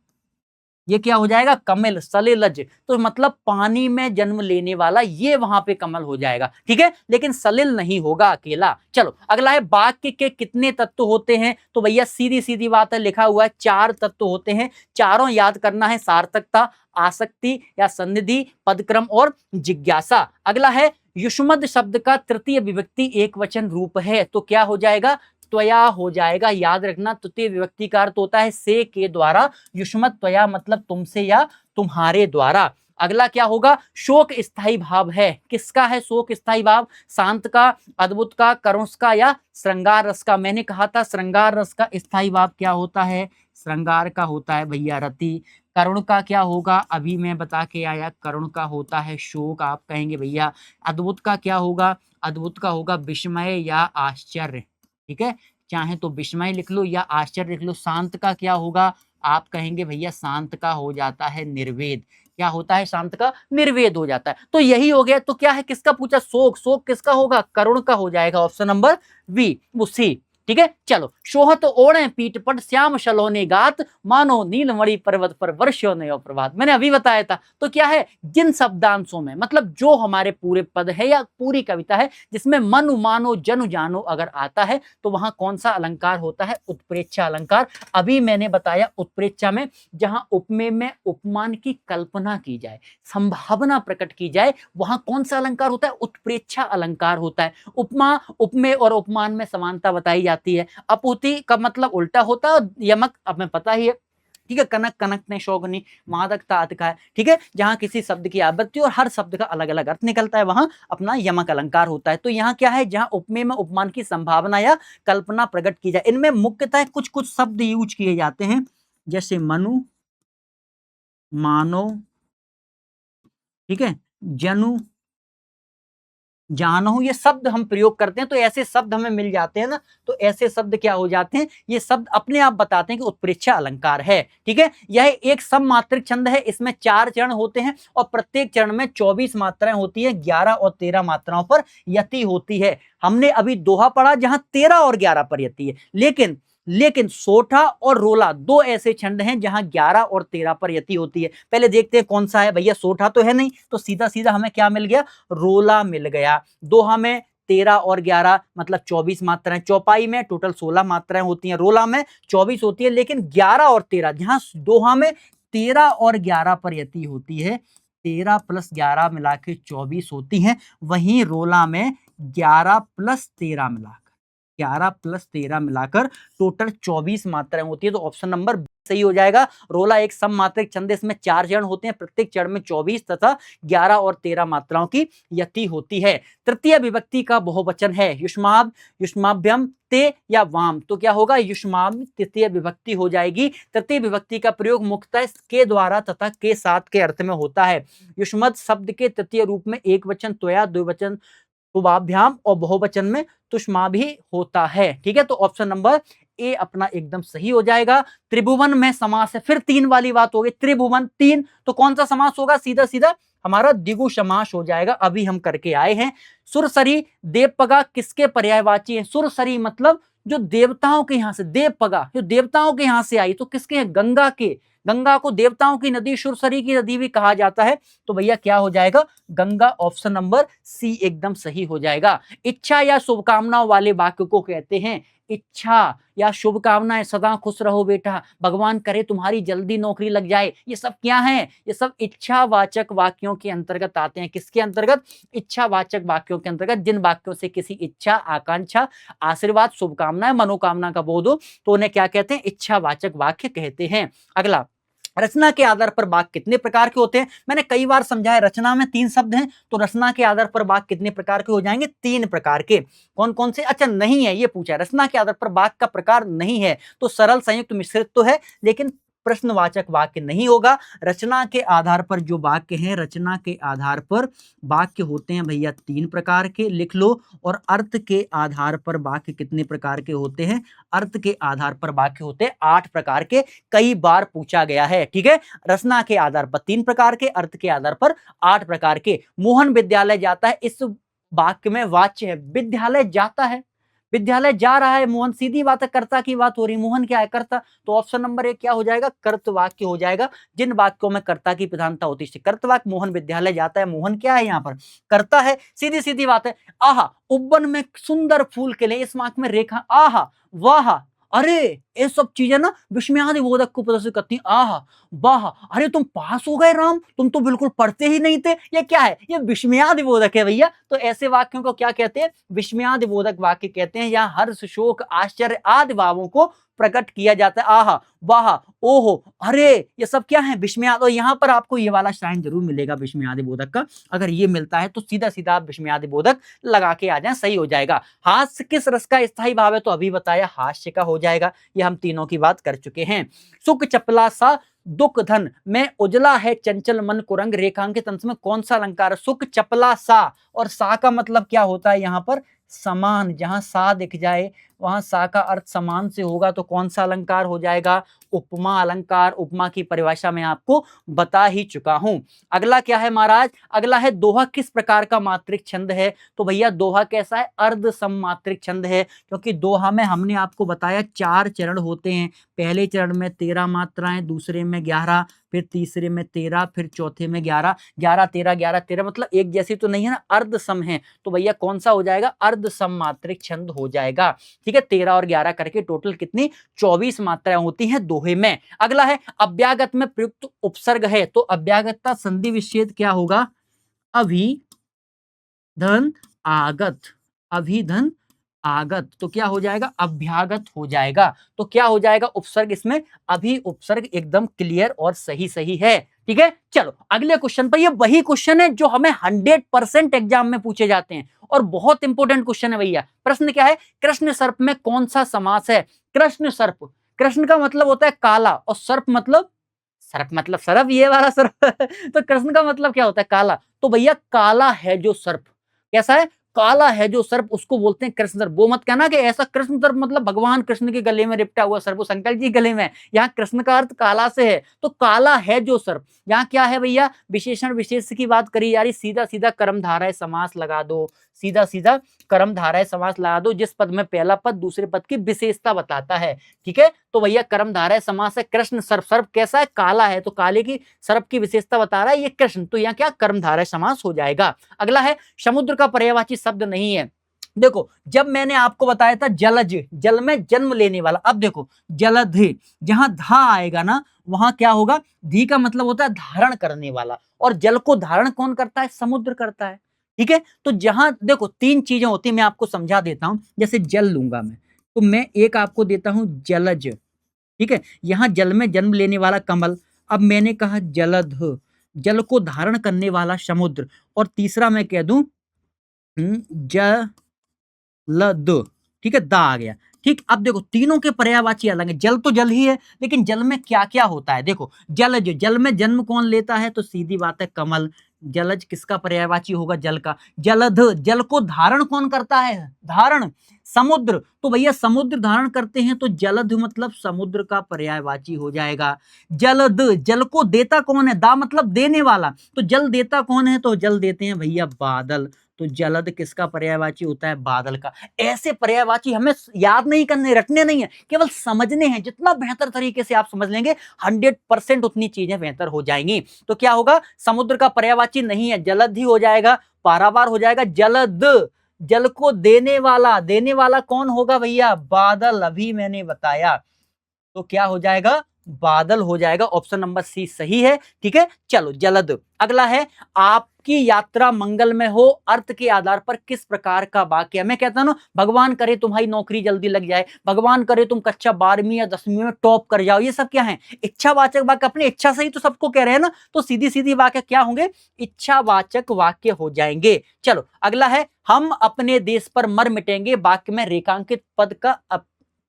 S1: ये क्या हो जाएगा? कमल, सलिलज। तो मतलब पानी में जन्म लेने वाला, ये वहां पे कमल हो जाएगा। ठीक है, लेकिन सलिल नहीं होगा अकेला। चलो अगला है, वाक्य के कितने तत्व होते हैं? तो भैया सीधी सीधी बात है, लिखा हुआ है 4 तत्व होते हैं। चारों याद करना है, सार्थकता, आसक्ति या सन्निधि, पदक्रम और जिज्ञासा। अगला है, युष्मद शब्द का तृतीय विभक्ति एक वचन रूप है, तो क्या हो जाएगा? त्वया हो जाएगा। याद रखना, तृतीय विभक्ति का अर्थ होता है से, के द्वारा। युष्मत त्वया मतलब तुमसे या तुम्हारे द्वारा। अगला क्या होगा? शोक स्थायी भाव है। किसका है शोक स्थायी भाव? शांत का, अद्भुत का, करुष का या श्रृंगार रस का? मैंने कहा था श्रृंगार रस का स्थायी भाव क्या होता है? श्रृंगार का होता है भैया रति। करुण का क्या होगा? अभी मैं बता के आया, करुण का होता है शोक, आप कहेंगे भैया। अद्भुत का क्या होगा? अद्भुत का होगा विस्मय या आश्चर्य। ठीक है, चाहे तो विस्मय लिख लो या आश्चर्य लिख लो। शांत का क्या होगा? आप कहेंगे भैया शांत का हो जाता है निर्वेद। क्या होता है? शांत का निर्वेद हो जाता है। तो यही हो गया। तो क्या है, किसका पूछा? शोक। शोक किसका होगा? करुण का हो जाएगा, ऑप्शन नंबर बी, उसी। ठीक है, चलो। शोहत ओढ़े पीठ पट श्याम सलोने गात, मानो नीलमणि पर्वत पर वर्षो नयो प्रभात। मैंने अभी बताया था। तो क्या है, जिन शब्दांशों में, मतलब जो हमारे पूरे पद है या पूरी कविता है जिसमें मनु मानो जनु जानो अगर आता है, तो वहां कौन सा अलंकार होता है? उत्प्रेक्षा अलंकार। अभी मैंने बताया उत्प्रेक्षा में जहां उपमेय में उपमान की कल्पना की जाए, संभावना प्रकट की जाए, वहां कौन सा अलंकार होता है? उत्प्रेक्षा अलंकार होता है। उपमा, उपमेय और उपमान में समानता बताई जाती है। अपूर्ति का मतलब उल्टा होता है, यमक अब में पता ही है। ठीक है, कनक, कनक ने शोभनी, मादकता अतिका है। ठीक है, जहां किसी शब्द की आपत्ति और हर शब्द का अलग अलग अर्थ निकलता है, वहां अपना यमक अलंकार होता है। तो यहाँ क्या है? जहां उपमेय में उपमान की संभावना या कल्पना प्रकट की जाए। इनमें मुख्यतः कुछ कुछ शब्द यूज किए जाते हैं, जैसे मनु, मानो, ठीक है, जनु, जानहु, ये शब्द हम प्रयोग करते हैं। तो ऐसे शब्द हमें मिल जाते हैं ना, तो ऐसे शब्द क्या हो जाते हैं? ये शब्द अपने आप बताते हैं कि उत्प्रेक्षा अलंकार है। ठीक है, यह एक सममात्रिक छंद है। इसमें 4 चरण होते हैं और प्रत्येक चरण में 24 मात्राएं होती है। 11 और 13 मात्राओं पर यति होती है। हमने अभी दोहा पढ़ा जहां 13 और 11 पर यति है, लेकिन सोठा और रोला 2 ऐसे छंद हैं जहां 11 और 13 पर यति होती है। पहले देखते हैं कौन सा है। भैया सोठा तो है नहीं, तो सीधा सीधा हमें क्या मिल गया? रोला मिल गया। दोहा में 13 और 11 मतलब 24 मात्राएं। चौपाई में टोटल 16 मात्राएं होती हैं, रोला में 24 होती है। लेकिन 11 और 13, जहां दोहा में 13 और 11 पर यति होती है, 13 प्लस 11 मिला के 24 होती हैं, वहीं रोला में 11 प्लस 13 मिला 11 प्लस 13 मिलाकर टोटल 24 मात्राएं होती है। तो ऑप्शन नंबर सही हो जाएगा। रोला एक सममात्रिक छंद, इसमें 4 चरण होते हैं, प्रत्येक चरण में 24 तथा 11 और 13 मात्राओं की यति होती है। तृतीय विभक्ति का बहुवचन है युष्माभ, युष्माभ्यम, ते या वाम। तो क्या होगा? युष्माभ तृतीय विभक्ति हो जाएगी। तृतीय विभक्ति का प्रयोग मुख्यतः के द्वारा तथा के साथ के अर्थ में होता है। युष्मद शब्द के तृतीय रूप में एक वचन त्वया, द्विवचन तुभाभ्याम और बहुवचन में तुष्मा भी होता है। ठीक है, तो ऑप्शन नंबर ए अपना एकदम सही हो जाएगा। त्रिभुवन में समास है, फिर 3 वाली बात हो गई। त्रिभुवन 3, तो कौन सा समास होगा? सीधा सीधा हमारा द्विगु समास हो जाएगा। अभी हम करके आए हैं। सुरसरी, देवपगा किसके पर्यायवाची है? सुरसरी मतलब जो देवताओं के यहां से, देवपगा जो देवताओं के यहां से आई, तो किसके हैं? गंगा के। गंगा को देवताओं की नदी, सुरसरी की नदी भी कहा जाता है। तो भैया क्या हो जाएगा? गंगा, ऑप्शन नंबर सी एकदम सही हो जाएगा। इच्छा या शुभकामनाओं वाले वाक्य को कहते हैं। इच्छा या शुभकामनाएं, सदा खुश रहो बेटा, भगवान करे तुम्हारी जल्दी नौकरी लग जाए, ये सब क्या है? ये सब इच्छावाचक वाक्यों के अंतर्गत आते हैं। किसके अंतर्गत? इच्छावाचक वाक्यों के अंतर्गत। जिन वाक्यों से किसी इच्छा, आकांक्षा, आशीर्वाद, शुभकामनाएं, मनोकामना का बोध हो, तो उन्हें क्या कहते हैं? इच्छावाचक वाक्य कहते हैं। अगला, रचना के आधार पर वाक्य कितने प्रकार के होते हैं? मैंने कई बार समझाया, रचना में 3 शब्द हैं, तो रचना के आधार पर वाक्य कितने प्रकार के हो जाएंगे? 3 प्रकार के। कौन कौन से? अच्छा नहीं है, ये पूछा है, रचना के आधार पर वाक्य का प्रकार नहीं है, तो सरल, संयुक्त, मिश्रित तो है, लेकिन प्रश्नवाचक वाक्य नहीं होगा। रचना के आधार पर जो वाक्य हैं, रचना के आधार पर वाक्य होते हैं भैया 3 प्रकार के, लिख लो। और अर्थ के आधार पर वाक्य कितने प्रकार के होते हैं? अर्थ के आधार पर वाक्य होते हैं 8 प्रकार के, कई बार पूछा गया है। ठीक है, रचना के आधार पर 3 प्रकार के, अर्थ के आधार पर 8 प्रकार के। मोहन विद्यालय जाता है, इस वाक्य में वाच्य है विद्यालय जाता है, विद्यालय जा रहा है मोहन, सीधी बात है, कर्ता की बात हो रही, मोहन क्या है? कर्ता। तो ऑप्शन नंबर 1 क्या हो जाएगा? कर्त वाक्य हो जाएगा। जिन वाक्यों में कर्ता की प्रधानता होती है कर्त वाक्य। मोहन विद्यालय जाता है, मोहन क्या है यहाँ पर? कर्ता है, सीधी सीधी बात है। आहा उपवन में सुंदर फूल खिले, इस वाक्य में रेखा आहा वाह, अरे ये सब चीजें ना विस्मयादि बोधक को प्रदर्शित करती हैं। आहा वाह, अरे तुम पास हो गए राम, तुम तो बिल्कुल पढ़ते ही नहीं थे। ये क्या है? ये विस्मयादि बोधक है भैया। तो ऐसे वाक्यों को क्या कहते हैं? विस्मयादि बोधक वाक्य कहते हैं। या हर्ष शोक आश्चर्य आदि भावों को प्रकट किया जाता है। आहा वाह ओहो अरे, ये सब क्या है? विस्मयादि। और यहाँ पर आपको ये वाला साइन जरूर मिलेगा विस्मयादि बोधक का। अगर ये मिलता है तो सीधा सीधा आप विस्मयादि बोधक लगा के आ जाए, सही हो जाएगा। हास्य किस रस का स्थायी भाव है? तो अभी बताया हास्य का हो जाएगा। ये हम तीनों की बात कर चुके हैं। सुख चपला सा दुख धन में उजला है चंचल मन कुरंग, रेखांकित अंश में कौन सा अलंकार है? सुख चपला सा, और सा का मतलब क्या होता है यहाँ पर? समान। जहां सा दिख जाए वहां सा का अर्थ समान से होगा, तो कौन सा अलंकार हो जाएगा? उपमा अलंकार। उपमा की परिभाषा मैं आपको बता ही चुका हूं। अगला क्या है महाराज? अगला है दोहा किस प्रकार का मात्रिक छंद है? तो भैया दोहा कैसा है? अर्ध सममात्रिक छंद है। क्योंकि दोहा में हमने आपको बताया 4 चरण होते हैं। पहले चरण में 13 मात्राएं, दूसरे में 11, फिर तीसरे में 13, फिर चौथे में 11। 11 13 11 13 मतलब एक जैसी तो नहीं है ना, अर्ध सम है। तो भैया कौन सा हो जाएगा? अर्ध सममात्रिक छंद हो जाएगा। ठीक है, 13 और 11 करके टोटल कितनी? 24 मात्राएं होती हैं दोहे में। अगला है अव्यागत में प्रयुक्त उपसर्ग है, तो अव्यागत का संधि विच्छेद क्या होगा? अभी धन आगत, अभिधन आगत। तो क्या हो जाएगा? अभ्यागत हो जाएगा। तो क्या हो जाएगा उपसर्ग इसमें? अभी उपसर्ग एकदम क्लियर और सही सही है। ठीक है, चलो अगले क्वेश्चन पर। ये वही क्वेश्चन है जो हमें 100% एग्जाम में पूछे जाते हैं और बहुत इंपॉर्टेंट क्वेश्चन है भैया। प्रश्न क्या है? कृष्ण सर्प में कौन सा समास है? कृष्ण सर्प, कृष्ण का मतलब होता है काला, और सर्प मतलब सर्प मतलब सर्प, ये वाला सर्प तो कृष्ण का मतलब क्या होता है? काला। तो भैया काला है जो सर्प, कैसा है? काला है जो सर्प, उसको बोलते हैं कृष्ण सर्प। वो मत कहना कि ऐसा कृष्ण सर्प मतलब भगवान कृष्ण के गले में लिपटा हुआ सर्प, वो शंकर जी गले में। यहाँ कृष्ण का अर्थ काला से है, तो काला है जो सर्प। यहाँ क्या है भैया? विशेषण विशेष की बात करी जा रही। सीधा सीधा कर्मधारय समास लगा दो, सीधा सीधा कर्मधारय समास लगा दो। जिस पद में पहला पद दूसरे पद की विशेषता बताता है। ठीक है, तो भैया कर्मधारय समास है। कृष्ण सर्प, सर्प कैसा है? काला है, तो काले की सर्प की विशेषता बता रहा है ये कृष्ण, तो यहाँ क्या कर्मधारय समास हो जाएगा। अगला है समुद्र का पर्यायवाची शब्द नहीं है। देखो जब मैंने आपको बताया था जलज, जल में जन्म लेने वाला, अब देखो जलधि, जहां धा आएगा ना वहां क्या होगा? धी का मतलब होता है धारण करने वाला, और जल को धारण कौन करता है? समुद्र करता है। ठीक है, तो जहां देखो 3 चीजें होती है, मैं आपको समझा देता हूं। जैसे जल लूंगा मैं, तो मैं एक आपको देता हूं जलज। ठीक है, यहां जल में जन्म लेने वाला कमल। अब मैंने कहा जलध, जल को धारण करने वाला समुद्र। और तीसरा मैं कह दूं जलद। ठीक है, दा आ गया। ठीक, अब देखो तीनों के पर्यायवाची अलग है। जल तो जल ही है, लेकिन जल में क्या क्या होता है? देखो जलज, जल में जन्म कौन लेता है? तो सीधी बात है कमल। जलज किसका पर्यायवाची होगा? जल का। जलध, जल को धारण कौन करता है? धारण समुद्र। तो भैया समुद्र धारण करते हैं, तो जलध मतलब समुद्र का पर्यायवाची हो जाएगा। जलद, जल को देता कौन है? दा मतलब देने वाला। तो जल देता कौन है? तो जल देते हैं भैया बादल। तो जलद किसका पर्यायवाची होता है? बादल का। ऐसे पर्यायवाची हमें याद नहीं करने, रटने नहीं है, केवल समझने हैं। जितना बेहतर तरीके से आप समझ लेंगे 100% उतनी चीजें बेहतर हो जाएंगी। तो क्या होगा? समुद्र का पर्यायवाची नहीं है, जलद ही हो जाएगा, पारावार हो जाएगा। जलद, जल को देने वाला, देने वाला कौन होगा भैया? बादल, अभी मैंने बताया। तो क्या हो जाएगा? बादल हो जाएगा। ऑप्शन नंबर सी सही है। ठीक है, चलो जलद। अगला है आपकी यात्रा मंगल में हो, अर्थ के आधार पर किस प्रकार का वाक्य है? मैं कहता हूं ना, भगवान करे तुम्हारी नौकरी जल्दी लग जाए, भगवान करे तुम कक्षा 12वीं या 10वीं में टॉप कर जाओ, ये सब क्या है? इच्छावाचक वाक्य। अपनी इच्छा से ही तो सबको कह रहे हैं ना, तो सीधी सीधी वाक्य क्या होंगे? इच्छावाचक वाक्य हो जाएंगे। चलो अगला है हम अपने देश पर मर मिटेंगे, वाक्य में रेखांकित पद का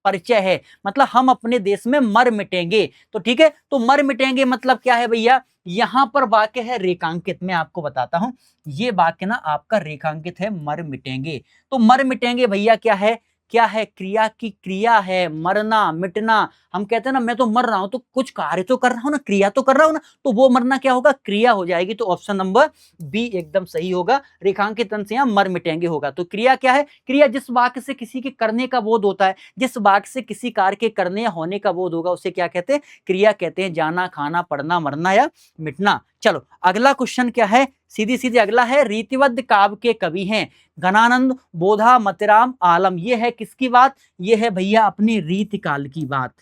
S1: परिचय है, मतलब हम अपने देश में मर मिटेंगे। तो ठीक है, तो मर मिटेंगे मतलब क्या है भैया, यहां पर वाक्य है रेखांकित, मैं आपको बताता हूं, ये वाक्य ना आपका रेखांकित है, मर मिटेंगे। तो मर मिटेंगे भैया क्या है, क्या है, क्रिया की क्रिया है, मरना मिटना। हम कहते हैं ना मैं तो मर रहा हूं, तो कुछ कार्य तो कर रहा हूं ना, क्रिया तो कर रहा हूं ना, तो वो मरना क्या होगा, क्रिया हो जाएगी। तो ऑप्शन नंबर बी एकदम सही होगा, रेखांकित अंश यहां मर मिटेंगे होगा। तो क्रिया क्या है, क्रिया जिस वाक्य से किसी के करने का बोध होता है, जिस वाक्य से किसी कार्य के करने या होने का बोध होगा, उसे क्या कहते हैं, क्रिया कहते हैं। जाना, खाना, पढ़ना, मरना या मिटना। चलो अगला क्वेश्चन क्या है, सीधी सीधी अगला है, रीतिबद्ध काव्य के कवि हैं घनानंद, बोधा, मतिराम, आलम। ये है किसकी बात, ये है भैया अपने रीत काल की बात।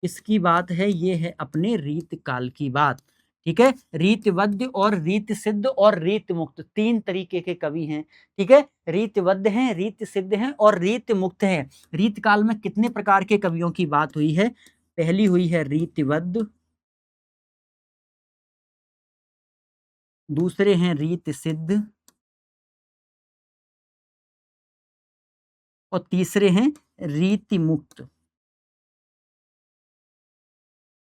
S1: इसकी बात है, ये है अपने रीत काल की बात। ठीक है, रीतबद्ध और रीत सिद्ध और रीत मुक्त, तीन तरीके के कवि हैं। ठीक है, रीतबद्ध हैं, रीत सिद्ध हैं और रीत मुक्त हैं। रीत काल में कितने प्रकार के कवियों की बात हुई है, पहली हुई है रीतबद्ध, दूसरे हैं रीत सिद्ध और तीसरे हैं रीति मुक्त।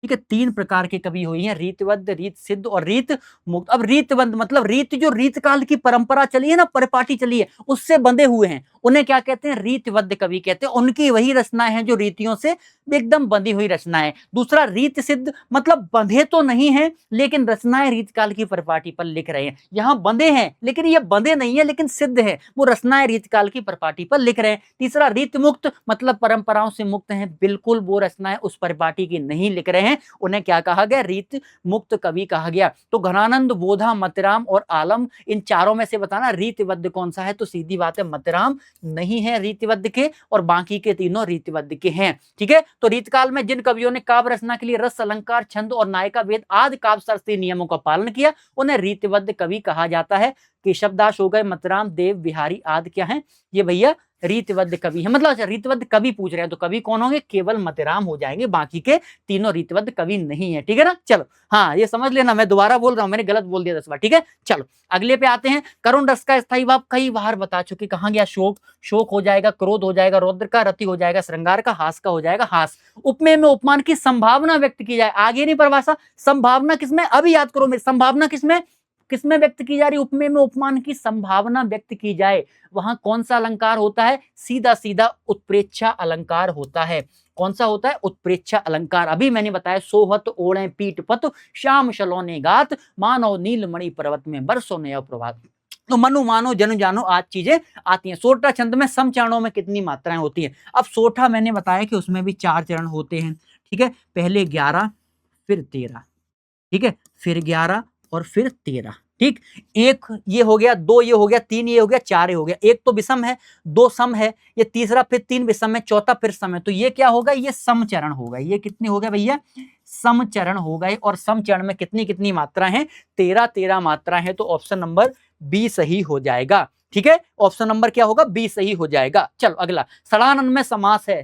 S1: ठीक है, तीन प्रकार के कवि हुई हैं, रीतबद्ध, रीत सिद्ध और रीत मुक्त। अब रीतबद्ध मतलब रीत, जो रीत काल की परंपरा चली है ना, परिपाटी चली है, उससे बंधे हुए हैं, उन्हें क्या कहते हैं, रीतबद्ध कवि कहते हैं। उनकी वही रचनाएं हैं जो रीतियों से एकदम बंधी हुई रचनाएं। दूसरा रीत सिद्ध मतलब बंधे तो नहीं है, लेकिन रचनाएं रीत काल की परिपाटी पर लिख रहे हैं। यहाँ बंधे हैं लेकिन ये बंधे नहीं है, लेकिन सिद्ध है, वो रचनाएं रीत काल की परिपाटी पर लिख रहे हैं। तीसरा रीत मुक्त मतलब परंपराओं से मुक्त हैं, बिल्कुल वो रचनाएं उस परिपाटी की नहीं लिख रहे हैं, उन्हें क्या कहा गया, रीत मुक्त कवि कहा गया। तो घनानंद, बोधा, मतिराम और आलम, इन चारों में से बताना रीतिबद्ध कौन सा है। तो सीधी बात है, मतिराम नहीं है रीतिबद्ध के और बाकी के तीनों रीतिबद्ध के हैं। ठीक है, तो रीतकाल में जिन कवियों ने काव्य रचना के लिए रस, अलंकार, छंद और नायिका भेद आदि काव्य शास्त्रीय नियमों का पालन किया, उन्हें रीतिबद्ध कवि कहा जाता है। केशवदास हो गए, मतिराम, देव बिहारी आदि क्या है, ये भैया रीतबद्ध कवि है। मतलब अच्छा, रीतबद्ध कवि पूछ रहे हैं तो कवि कौन होंगे, केवल मतिराम हो जाएंगे, बाकी के तीनों रीतबद्ध कवि नहीं है। ठीक है ना, चलो हाँ ये समझ लेना, मैं दोबारा बोल रहा हूं, मैंने गलत बोल दिया 10 बार। ठीक है, चलो अगले पे आते हैं। करुण रस का स्थायी भाव कई बार बता चुके, कहां गया शोक, शोक हो जाएगा, क्रोध हो जाएगा, रौद्र का, रति हो जाएगा, श्रृंगार का, हास का हो जाएगा हास। उपमेय में उपमान की संभावना व्यक्त की जाए, आगे नहीं परिभाषा, संभावना किसमें, अभी याद करो मेरी, संभावना किसमें, किसमें व्यक्त की जा रही, उपमेय में उपमान की संभावना व्यक्त की जाए, वहां कौन सा अलंकार होता है, सीधा सीधा उत्प्रेक्षा अलंकार होता है। कौन सा होता है, उत्प्रेक्षा अलंकार। अभी मैंने बताया, सोहत ओढ़े पीठ पत, श्याम शलोने गात, मानो नीलमणि पर्वत में बरसो नया प्रभात। तो मनु मानो जनु जानो आज चीजें आती हैं। सोठा छंद में सम चरणों में कितनी मात्राएं होती हैं। अब सोठा मैंने बताया कि उसमें भी 4 चरण होते हैं। ठीक है, पहले 11 फिर 13, ठीक है, फिर 11 और फिर 13। ठीक, एक ये हो गया, 2 ये हो गया, 3 ये हो गया, 4 ये हो गया। एक तो विषम है, 2 सम है, ये तीसरा, फिर 3 विषम है, चौथा फिर सम है। तो ये क्या होगा, ये समचरण होगा। ये कितने हो गए भैया, समचरण हो गए। और समचरण में कितनी कितनी मात्रा है, 13 मात्रा है। तो ऑप्शन नंबर बी सही हो जाएगा। ठीक है, ऑप्शन नंबर क्या होगा, बी सही हो जाएगा। चलो अगला, सड़ानन में समास है,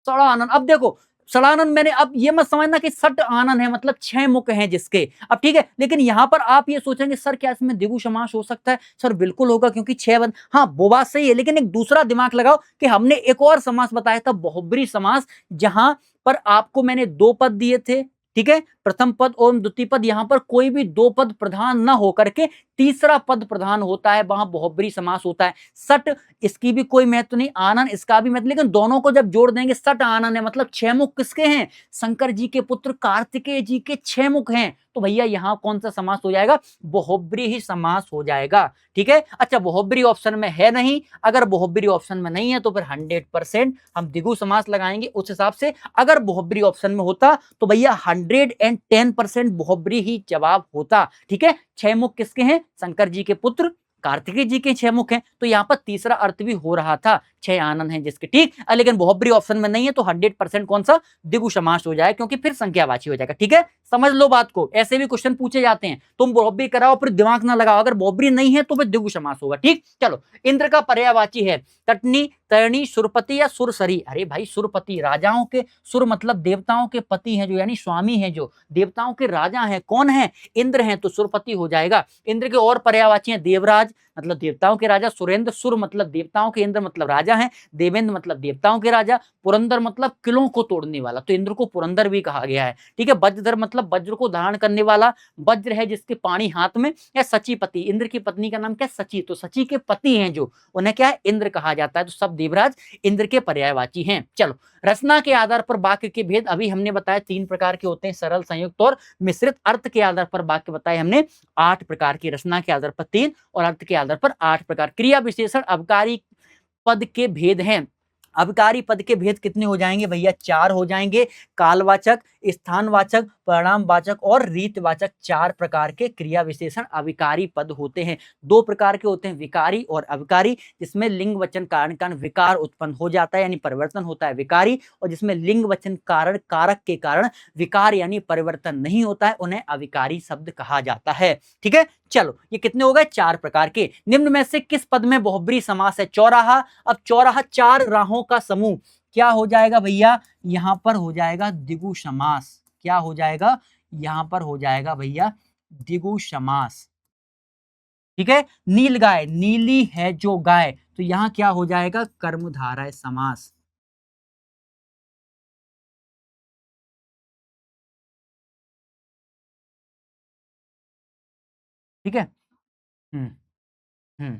S1: सड़ानन। अब देखो सड़ानन, मैंने अब ये मत समझना कि सट आनन है मतलब 6 मुख हैं जिसके। अब ठीक है, लेकिन यहां पर आप ये सोचेंगे सर क्या इसमें द्विगु समास हो सकता है, सर बिल्कुल होगा क्योंकि 6 बंद। हाँ वो बात सही है, लेकिन एक दूसरा दिमाग लगाओ कि हमने एक और समास बताया था, बहुब्री समास, जहां पर आपको मैंने 2 पद दिए थे। ठीक है, प्रथम पद और द्वितीय पद, यहां पर कोई भी 2 पद प्रधान न होकर के तीसरा पद प्रधान होता है, वहां बहुब्री समास होता है। सट, इसकी भी कोई महत्व नहीं, आनन इसका भी महत्व, लेकिन दोनों को जब जोड़ देंगे सट आनन है, मतलब 6 मुख किसके हैं, शंकर जी के पुत्र कार्तिकेय जी के 6 मुख हैं। तो भैया यहां कौन सा समास हो जाएगा, बहुब्री ही समास हो जाएगा। ठीक है, अच्छा बहुब्री ऑप्शन में है नहीं, अगर बहुब्री ऑप्शन में नहीं है तो फिर 100% हम द्विगु समास लगाएंगे उस हिसाब से। अगर बहुब्री ऑप्शन में होता तो भैया 110% बहुब्री ही जवाब होता। ठीक है, 6 मुख किसके हैं, शंकर जी के पुत्र कार्तिकेय जी के 6 मुख हैं। तो यहाँ पर तीसरा अर्थ भी हो रहा था, 6 आनंद हैं जिसके। ठीक, लेकिन बहुब्री ऑप्शन में नहीं है तो 100% कौन सा, द्विगु समास हो जाए, क्योंकि फिर संख्यावाची हो जाएगा। ठीक है, समझ लो बात को, ऐसे भी क्वेश्चन पूछे जाते हैं, तुम बहुब्री कराओ फिर दिमाग ना लगाओ, अगर बहुब्री नहीं है तो फिर द्विगु समास होगा। ठीक, चलो इंद्र का पर्यायवाची है तटनी, तरणी, सुरपति या सुरसरी। अरे भाई सुरपति, राजाओं के, सुर मतलब देवताओं के पति हैं जो, यानी स्वामी हैं, जो देवताओं के राजा हैं, कौन है, इंद्र हैं, तो सुरपति हो जाएगा। इंद्र के और पर्यायवाची हैं देवराज, मतलब देवताओं के राजा, सुरेंद्र, सुर मतलब देवताओं के, इंद्र मतलब राजा हैं, देवेंद्र मतलब देवताओं के राजा, पुरंदर मतलब किलों को तोड़ने वाला, तो इंद्र को पुरंदर भी कहा गया है। ठीक है, वज्रधर मतलब वज्र को धारण करने वाला, वज्र है जिसके पाणी हाथ में, या सचीपति, इंद्र की पत्नी का नाम क्या है, सची, तो सची के पति हैं जो, उन्हें क्या है, इंद्र कहा जाता है। तो सब देवराज इंद्र के पर्यायवाची हैं। चलो, रचना के आधार पर वाक्य के भेद अभी हमने बताया 3 प्रकार के होते हैं, सरल, संयुक्त और मिश्रित। अर्थ के आधार पर वाक्य बताए हमने 8 प्रकार की, रचना के आधार पर 3 और अर्थ के आधार पर 8 प्रकार। क्रिया विशेषण अवकारी पद के भेद हैं। अवकारी पद के भेद कितने हो जाएंगे भैया, 4 हो जाएंगे। कालवाचक, स्थानवाचक, परिणामवाचक और रीतवाचक, 4 प्रकार के क्रिया विशेषण अविकारी पद होते हैं। 2 प्रकार के होते हैं, विकारी और अविकारी, जिसमें लिंग वचन कारण कारण विकार उत्पन्न हो जाता है यानी परिवर्तन होता है विकारी, और जिसमें लिंग वचन कारण कारक के कारण विकार यानी परिवर्तन नहीं होता है, उन्हें अविकारी शब्द कहा जाता है। ठीक है, चलो ये कितने हो गए, 4 प्रकार के। निम्न में से किस पद में बहुब्री समास है, चौराहा। अब चौराहा 4 राहों का समूह, क्या हो जाएगा भैया, यहां पर हो जाएगा द्विगु समास। क्या हो जाएगा, यहां पर हो जाएगा भैया द्विगु समास। ठीक है, नील गाय, नीली है जो गाय, तो यहां क्या हो जाएगा, कर्मधारय समास। ठीक है। हम्म हम्म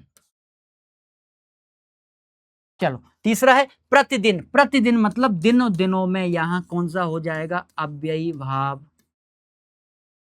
S1: चलो, तीसरा है प्रतिदिन। प्रतिदिन मतलब दिनों दिनों में, यहां कौन सा हो जाएगा, अव्ययी भाव,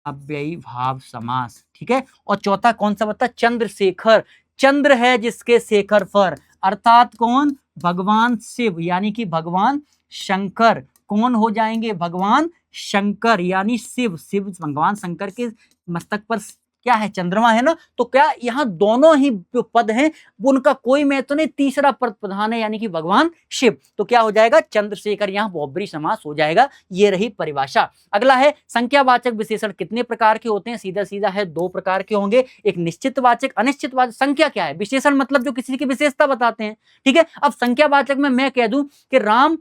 S1: अव्ययी भाव समास। ठीक है, और चौथा कौन सा बता, चंद्रशेखर, चंद्र है जिसके शेखर पर, अर्थात कौन, भगवान शिव यानी कि भगवान शंकर। कौन हो जाएंगे, भगवान शंकर यानी शिव, शिव भगवान शंकर के मस्तक पर क्या है, चंद्रमा है ना। तो क्या यहाँ दोनों ही जो पद हैं उनका कोई महत्व नहीं, तीसरा पद प्रधान है यानी कि भगवान शिव। तो क्या हो जाएगा, चंद्रशेखर, यहाँ बहुब्री समास हो जाएगा। ये रही परिभाषा। अगला है संख्यावाचक विशेषण कितने प्रकार के होते हैं, सीधा सीधा है 2 प्रकार के होंगे, एक निश्चित वाचक, अनिश्चित वाचक। संख्या क्या है, विशेषण मतलब जो किसी की विशेषता बताते हैं। ठीक है, अब संख्यावाचक में मैं कह दूं कि राम,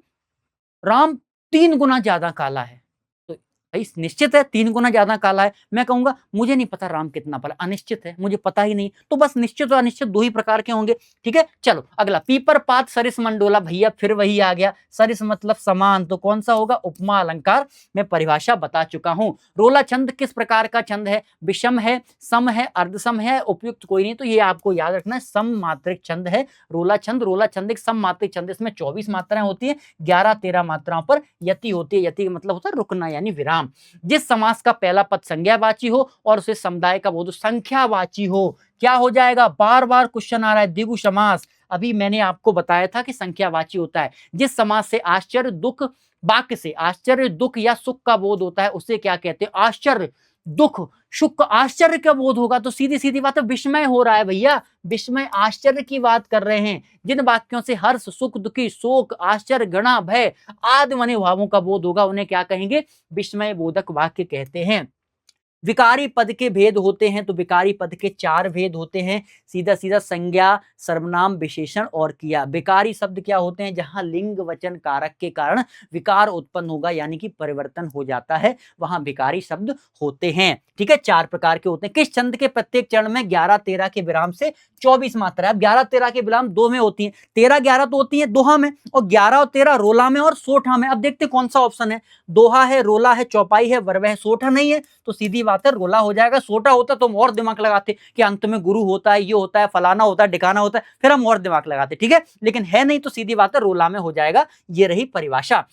S1: राम 3 गुना ज्यादा काला है, तो भाई निश्चित है 3 गुना ज्यादा काला है। मैं कहूंगा मुझे नहीं पता राम कितना काला, अनिश्चित है, मुझे पता ही नहीं। तो बस निश्चित और अनिश्चित 2 ही प्रकार के होंगे। ठीक है, चलो अगला, पीपर पात सरिस मंडोला, भैया फिर वही आ गया, सरिस मतलब समान, तो कौन सा होगा, उपमा अलंकार। मैं परिभाषा बता चुका हूं। रोला छंद किस प्रकार का छंद है, विषम है, सम है, अर्धसम है, उपयुक्त कोई नहीं, तो ये आपको याद रखना है, सम मात्रिक छंद है रोला छंद। रोला छंद एक सम मात्रिक छंद, इसमें 24 मात्राएं होती है, 11-13 मात्राओं पर यति होती है। यति का मतलब होता है रुकना यानी विराम। जिस समास का पहला पद संज्ञावाची हो और उसे समुदाय का बोध संख्यावाची हो, क्या हो जाएगा, बार बार क्वेश्चन आ रहा है, द्विगु समास। अभी मैंने आपको बताया था कि संख्यावाची होता है जिस समास से आश्चर्य दुख, वाक्य से आश्चर्य दुख या सुख का बोध होता है, उसे क्या कहते हैं, आश्चर्य दुख सुख। आश्चर्य का बोध होगा तो सीधी सीधी बात है, विस्मय हो रहा है भैया, विस्मय आश्चर्य की बात कर रहे हैं। जिन वाक्यों से हर्ष सुख दुखी शोक आश्चर्य घृणा भय आदि मनोभावों का बोध होगा, उन्हें क्या कहेंगे, विस्मय बोधक वाक्य कहते हैं। विकारी पद के भेद होते हैं, तो विकारी पद के 4 भेद होते हैं, सीधा सीधा संज्ञा, सर्वनाम, विशेषण और क्रिया। विकारी शब्द क्या होते हैं, जहां लिंग वचन कारक के कारण विकार उत्पन्न होगा यानी कि परिवर्तन हो जाता है, वहां विकारी शब्द होते हैं। ठीक है, 4 प्रकार के होते हैं। किस छंद के प्रत्येक चरण में 11-13 के विराम से 24 मात्रा है। अब 11-13 के विराम 2 में होती है, 13-11 तो होती है दोहा में, और 11 और 13 रोला में और सोठा में। अब देखते कौन सा ऑप्शन है, दोहा है, रोला है, चौपाई है, वरवह है, सोठा नहीं है, तो सीधी बात है रोला हो जाएगा। सोटा होता तो हम और दिमाग लगाते कि अंत में गुरु होता है, ये होता है, फलाना होता है, ठिकाना होता है, फिर हम और दिमाग लगाते। ठीक है, लेकिन है नहीं, तो सीधी बात है रोला में हो जाएगा। ये रही परिभाषा।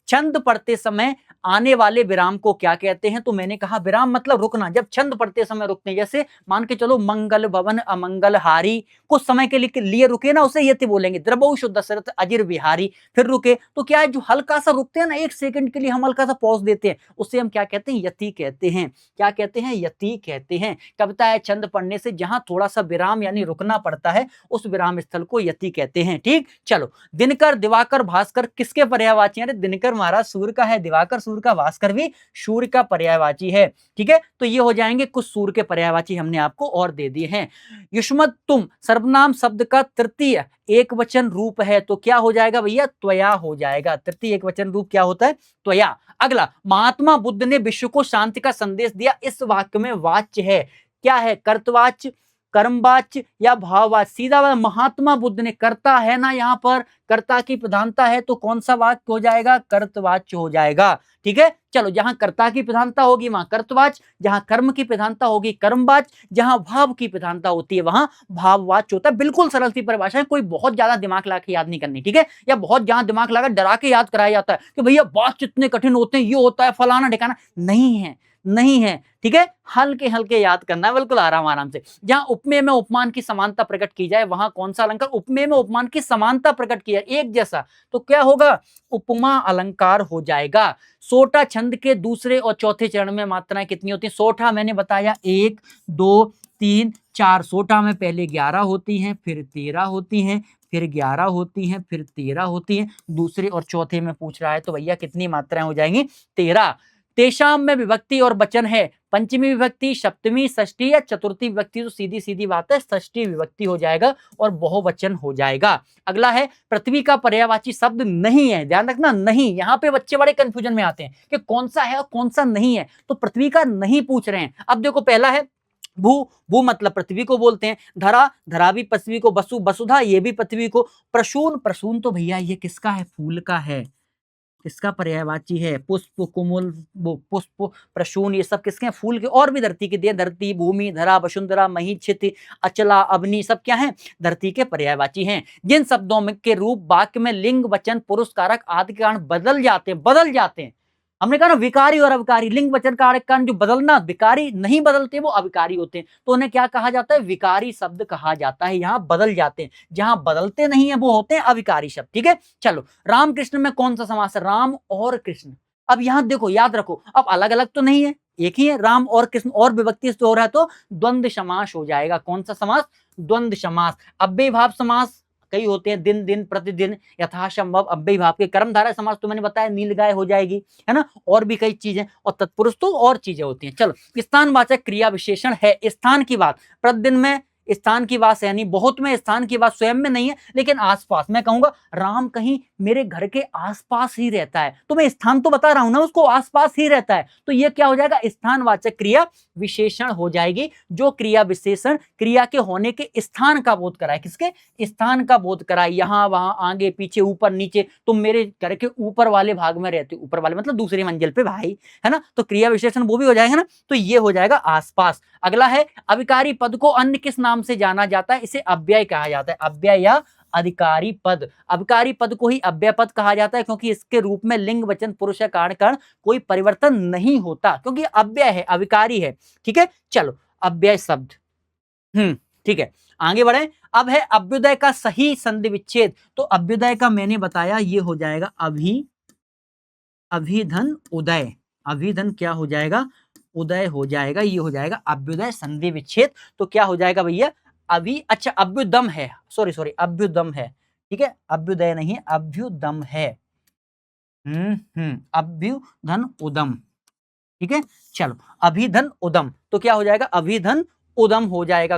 S1: छंद पढ़ते समय आने वाले विराम को क्या कहते हैं, तो मैंने कहा विराम मतलब रुकना। जब छंद पढ़ते समय रुकते हैं, जैसे मान के चलो मंगल भवन अमंगल हारी, कुछ समय के लिए रुके ना, उसे यति बोलेंगे, द्रबहुष दशरथ अजिर बिहारी, फिर रुके, तो क्या है, जो हल्का सा रुकते हैं ना, 1 सेकंड के लिए हम हल्का सा पॉज देते हैं, उसे हम क्या कहते हैं, यति कहते हैं। क्या कहते हैं, यति कहते हैं। कविता है छंद पढ़ने से जहां थोड़ा सा विराम यानी रुकना पड़ता है, उस विराम स्थल को यति कहते हैं। ठीक, चलो, दिनकर दिवाकर भास्कर किसके पर्यायवाची हैं, दिनकर महाराज सूर्य का है, दिवाकर सूर्य का, भास्कर भी सूर्य का पर्यायवाची है। ठीक है, तो ये हो जाएंगे कुछ सूर्य के पर्यायवाची, हमने आपको और दे दिए हैं। युष्मत तुम सर्वनाम शब्द का तृतीय एक वचन रूप है, तो क्या हो जाएगा भैया, त्वया हो जाएगा। तृतीय एक वचन रूप क्या होता है, त्वया। अगला, महात्मा बुद्ध ने विश्व को शांति का संदेश दिया, इस वाक्य में वाच्य है क्या है, कर्तवाच्य, कर्मवाच्य या भाववाच्य, सीधा वाला महात्मा बुद्ध ने, कर्ता है ना यहाँ पर, कर्ता की प्रधानता है तो कौन सा वाक्य हो जाएगा, कर्तवाच्य हो जाएगा। ठीक है, चलो जहां कर्ता की प्रधानता होगी वहां कर्तवाच्य, जहां कर्म की प्रधानता होगी कर्मवाच्य, जहां भाव की प्रधानता होती है वहां भाववाच्य होता है। बिल्कुल सरल सी परिभाषा है, कोई बहुत ज्यादा दिमाग लगा के याद नहीं करनी। ठीक है, या बहुत ज्यादा दिमाग लगा डरा के याद कराया जाता है कि भैया बात इतने कठिन होते हैं, ये होता है फलाना ढिकाना, नहीं है, नहीं है। ठीक है, हल्के हल्के याद करना है, बिल्कुल आराम आराम से। जहां उपमेय में उपमान की समानता प्रकट की जाए वहां कौन सा अलंकार, उपमेय में उपमान की समानता प्रकट की जाए एक जैसा, तो क्या होगा, उपमा अलंकार हो जाएगा। सोठा छंद के दूसरे और चौथे चरण में मात्राएं कितनी होती हैं, सोठा मैंने बताया 1 2 3 4, सोठा में पहले 11 होती हैं, फिर 13 होती हैं, फिर 11 होती हैं, फिर 13 होती हैं। दूसरे और चौथे में पूछ रहा है तो भैया कितनी मात्राएं हो जाएंगी, 13। तेषाम में विभक्ति और वचन है, पंचमी विभक्ति, सप्तमी, षष्ठी या चतुर्थी विभक्ति, तो सीधी सीधी बात है षष्ठी विभक्ति हो जाएगा और बहुवचन हो जाएगा। अगला है पृथ्वी का पर्यायवाची शब्द नहीं है, ध्यान रखना नहीं, यहाँ पे बच्चे बड़े कंफ्यूजन में आते हैं कि कौन सा है और कौन सा नहीं है, तो पृथ्वी का नहीं पूछ रहे हैं। अब देखो पहला है भू, भू मतलब पृथ्वी को बोलते हैं, धरा, धरा भी पृथ्वी को, वसु, वसुधा ये भी पृथ्वी को, प्रसून, प्रसून तो भैया ये किसका है, फूल का है, किसका पर्यायवाची है, पुष्प, कुमुल, पुष्प, प्रसून ये सब किसके हैं, फूल के। और भी धरती के दिए, धरती, भूमि, धरा, वसुंधरा, मही, क्षिति, अचला, अग्नि, सब क्या है, धरती के पर्यायवाची हैं। जिन शब्दों में के रूप वाक्य में लिंग, वचन, पुरुष, कारक आदि के कारण बदल जाते हैं, बदल जाते हैं। हमने कहा ना विकारी और अविकारी, लिंग वचन कारक कारण जो बदलना, विकारी नहीं बदलते वो अविकारी होते हैं, तो उन्हें क्या कहा जाता है, विकारी शब्द कहा जाता है। यहाँ बदल जाते हैं, जहां बदलते नहीं है वो होते हैं अविकारी शब्द। ठीक है, चलो राम कृष्ण में कौन सा समास है, राम और कृष्ण। अब यहाँ देखो याद रखो, अब अलग अलग तो नहीं है, एक ही है, राम और कृष्ण, और विभक्ति से हो रहा है तो द्वंद्व समास हो जाएगा। कौन सा समास, द्वंद्व समास। अव्ययी भाव समास कई होते हैं, दिन, दिन, प्रतिदिन, यथासंभव। अव्ययी भाव के कर्मधारय समास तो मैंने बताया नीलगाय हो जाएगी, है ना, और भी कई चीजें, और तत्पुरुष तो और चीजें होती हैं। चलो स्थानवाचक क्रिया विशेषण है, स्थान की बात, प्रतिदिन में स्थान की बात, यानी बहुत में स्थान की बात स्वयं में नहीं है, लेकिन आसपास। मैं कहूंगा राम कहीं मेरे घर के आसपास ही रहता है, तो मैं स्थान तो बता रहा हूं ना, उसको आसपास ही रहता है, तो ये क्या हो जाएगा, स्थानवाचक क्रिया विशेषण हो जाएगी, जो क्रिया विशेषण क्रिया के होने के स्थान का बोध कराए, किसके स्थान का बोध कराए, यहां वहां आगे पीछे ऊपर नीचे, तुम मेरे घर के ऊपर वाले भाग में रहते हो, ऊपर वाले मतलब दूसरी मंजिल पे भाई, है ना, तो क्रिया विशेषण वो भी हो जाएगा ना, तो ये हो जाएगा आसपास। अगला है अविकारी पद को अन्य किस नाम से जाना जाता है, इसे अव्यय कहा जाता है, अव्यय या अधिकारी पद। अविकारी पद को ही अव्यय पद कहा जाता है, क्योंकि इसके रूप में लिंग, वचन, पुरुष या कारण कोई परिवर्तन नहीं होता, क्योंकि अव्यय है, अविकारी है। ठीक है, चलो अव्यय शब्द, ठीक है, आगे बढ़े। अब है अभ्युदय का सही संधि विच्छेद, तो अभ्युदय का मैंने बताया ये हो जाएगा अभिधन उदय, अभिधन क्या हो जाएगा, उदय हो जाएगा, ये हो जाएगा अभ्युदय संधि विच्छेद। तो क्या हो जाएगा भैया, अच्छा अभ्युदम है, सॉरी अभ्युदम है। ठीक है, अभ्युदय नहीं है, अभ्युदम है, अभ्युधन उदम। ठीक है, चलो अभिधन उदम, तो क्या हो जाएगा, अभिधन उदम हो जाएगा।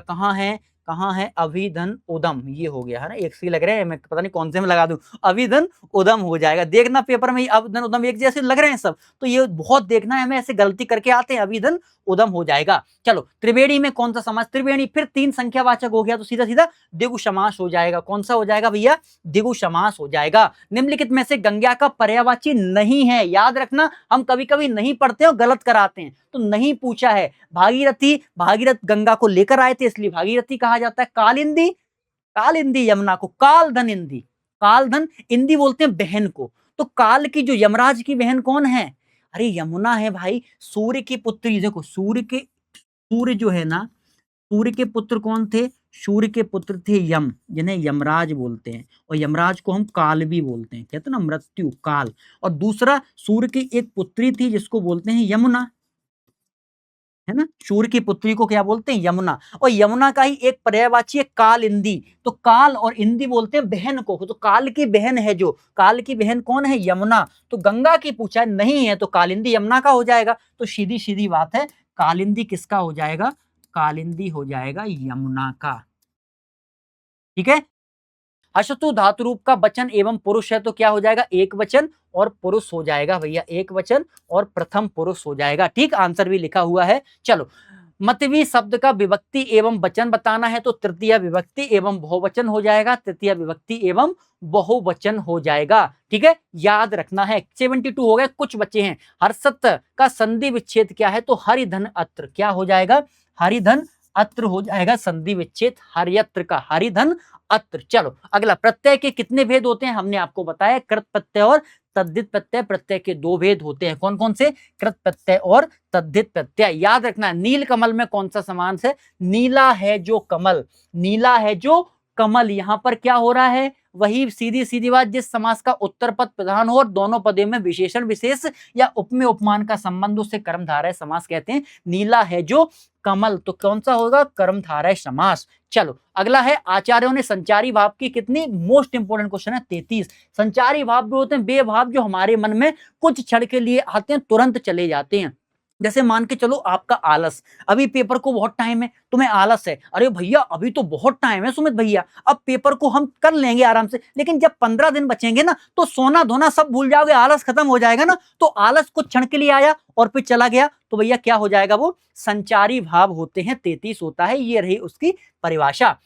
S1: कहाँ है अभिधन उदम, ये हो गया है ना, एक सी लग रहे हैं, मैं पता नहीं कौन से में लगा दूं, अभिधन उदम हो जाएगा। देखना पेपर में अभिधन उदम एक जैसे लग रहे हैं सब, तो ये बहुत देखना है, हमें ऐसे गलती करके आते हैं, अभिधन उदम हो जाएगा। चलो त्रिवेणी में कौन सा समास, त्रिवेणी फिर 3 संख्यावाचक हो गया, तो सीधा सीधा द्विगु समास हो जाएगा। कौन सा हो जाएगा भैया, द्विगु समास हो जाएगा। निम्नलिखित में से गंगा का पर्यायवाची नहीं है, याद रखना, हम कभी कभी नहीं पढ़ते और गलत कराते हैं, तो नहीं पूछा है। भागीरथी, भागीरथ गंगा को लेकर आए थे, इसलिए भागीरथी कहा जाता है। कालिंदी, कालिंदी यमुना को, कालधन इंदी, कालधन इंदी बोलते हैं बहन को, तो काल की जो यमराज की बहन कौन है, अरे यमुना है भाई, सूर्य की पुत्री। देखो सूर्य जो है ना, सूर्य के पुत्र कौन थे, सूर्य के पुत्र थे यम, जिन्हें यमराज बोलते हैं, और यमराज को हम काल भी बोलते हैं, कहते हैं ना मृत्यु काल। और दूसरा सूर्य की एक पुत्री थी जिसको बोलते हैं यमुना, है ना, सूर्य की पुत्री को क्या बोलते हैं, यमुना। और यमुना का ही एक पर्यायवाची है कालिंदी, तो काल और इंदी बोलते हैं बहन को, तो काल की बहन है, जो काल की बहन कौन है, यमुना। तो गंगा की पूछा नहीं है, तो कालिंदी यमुना का हो जाएगा। तो सीधी सीधी बात है, कालिंदी किसका हो जाएगा, कालिंदी हो जाएगा यमुना का। ठीक है, अशतु धातु रूप का वचन एवं पुरुष है, तो क्या हो जाएगा, एक वचन और पुरुष हो जाएगा भैया, एक वचन और प्रथम पुरुष हो जाएगा। ठीक, आंसर भी लिखा हुआ है। चलो मतवी शब्द का विभक्ति एवं वचन बताना है तो तृतीय विभक्ति एवं बहुवचन हो जाएगा, तृतीय विभक्ति एवं बहुवचन हो जाएगा। ठीक है, याद रखना है। 72 हो गए, कुछ बच्चे हैं। हर्षत का संधि विच्छेद क्या है तो हरिधन अत्र, क्या हो जाएगा, हरिधन अत्र हो जाएगा संधि विच्छेद हर्यत्र का, हरिधन अत्र। चलो अगला, प्रत्यय के कितने भेद होते हैं हमने आपको बताया, कृत प्रत्यय और तद्धित प्रत्यय। प्रत्यय के दो भेद होते हैं, कौन कौन से, कृत प्रत्यय और तद्धित प्रत्यय। याद रखना, नील कमल में कौन सा समास है, नीला है जो कमल, नीला है जो कमल। यहां पर क्या हो रहा है, वही सीधी सीधी बात, जिस समास का उत्तर पद प्रधान हो और दोनों पदों में विशेषण विशेष या उपमेय उपमान का संबंध, उसे कर्मधारय समास कहते हैं। नीला है जो कमल, तो कौन सा होगा, कर्मधारय समास। चलो अगला है, आचार्यों ने संचारी भाव की कितनी, मोस्ट इंपोर्टेंट क्वेश्चन है 33। संचारी भाव भी होते हैं वे भाव जो हमारे मन में कुछ क्षण के लिए आते हैं, तुरंत चले जाते हैं। जैसे मान के चलो आपका आलस, अभी पेपर को बहुत टाइम है, तुम्हें आलस है, अरे भैया अभी तो बहुत टाइम है सुमित भैया, अब पेपर को हम कर लेंगे आराम से, लेकिन जब 15 दिन बचेंगे ना तो सोना धोना सब भूल जाओगे, आलस खत्म हो जाएगा ना। तो आलस कुछ क्षण के लिए आया और फिर चला गया, तो भैया क्या हो जाएगा, वो संचारी भाव होते हैं, 33 होता है। ये रही उसकी परिभाषा।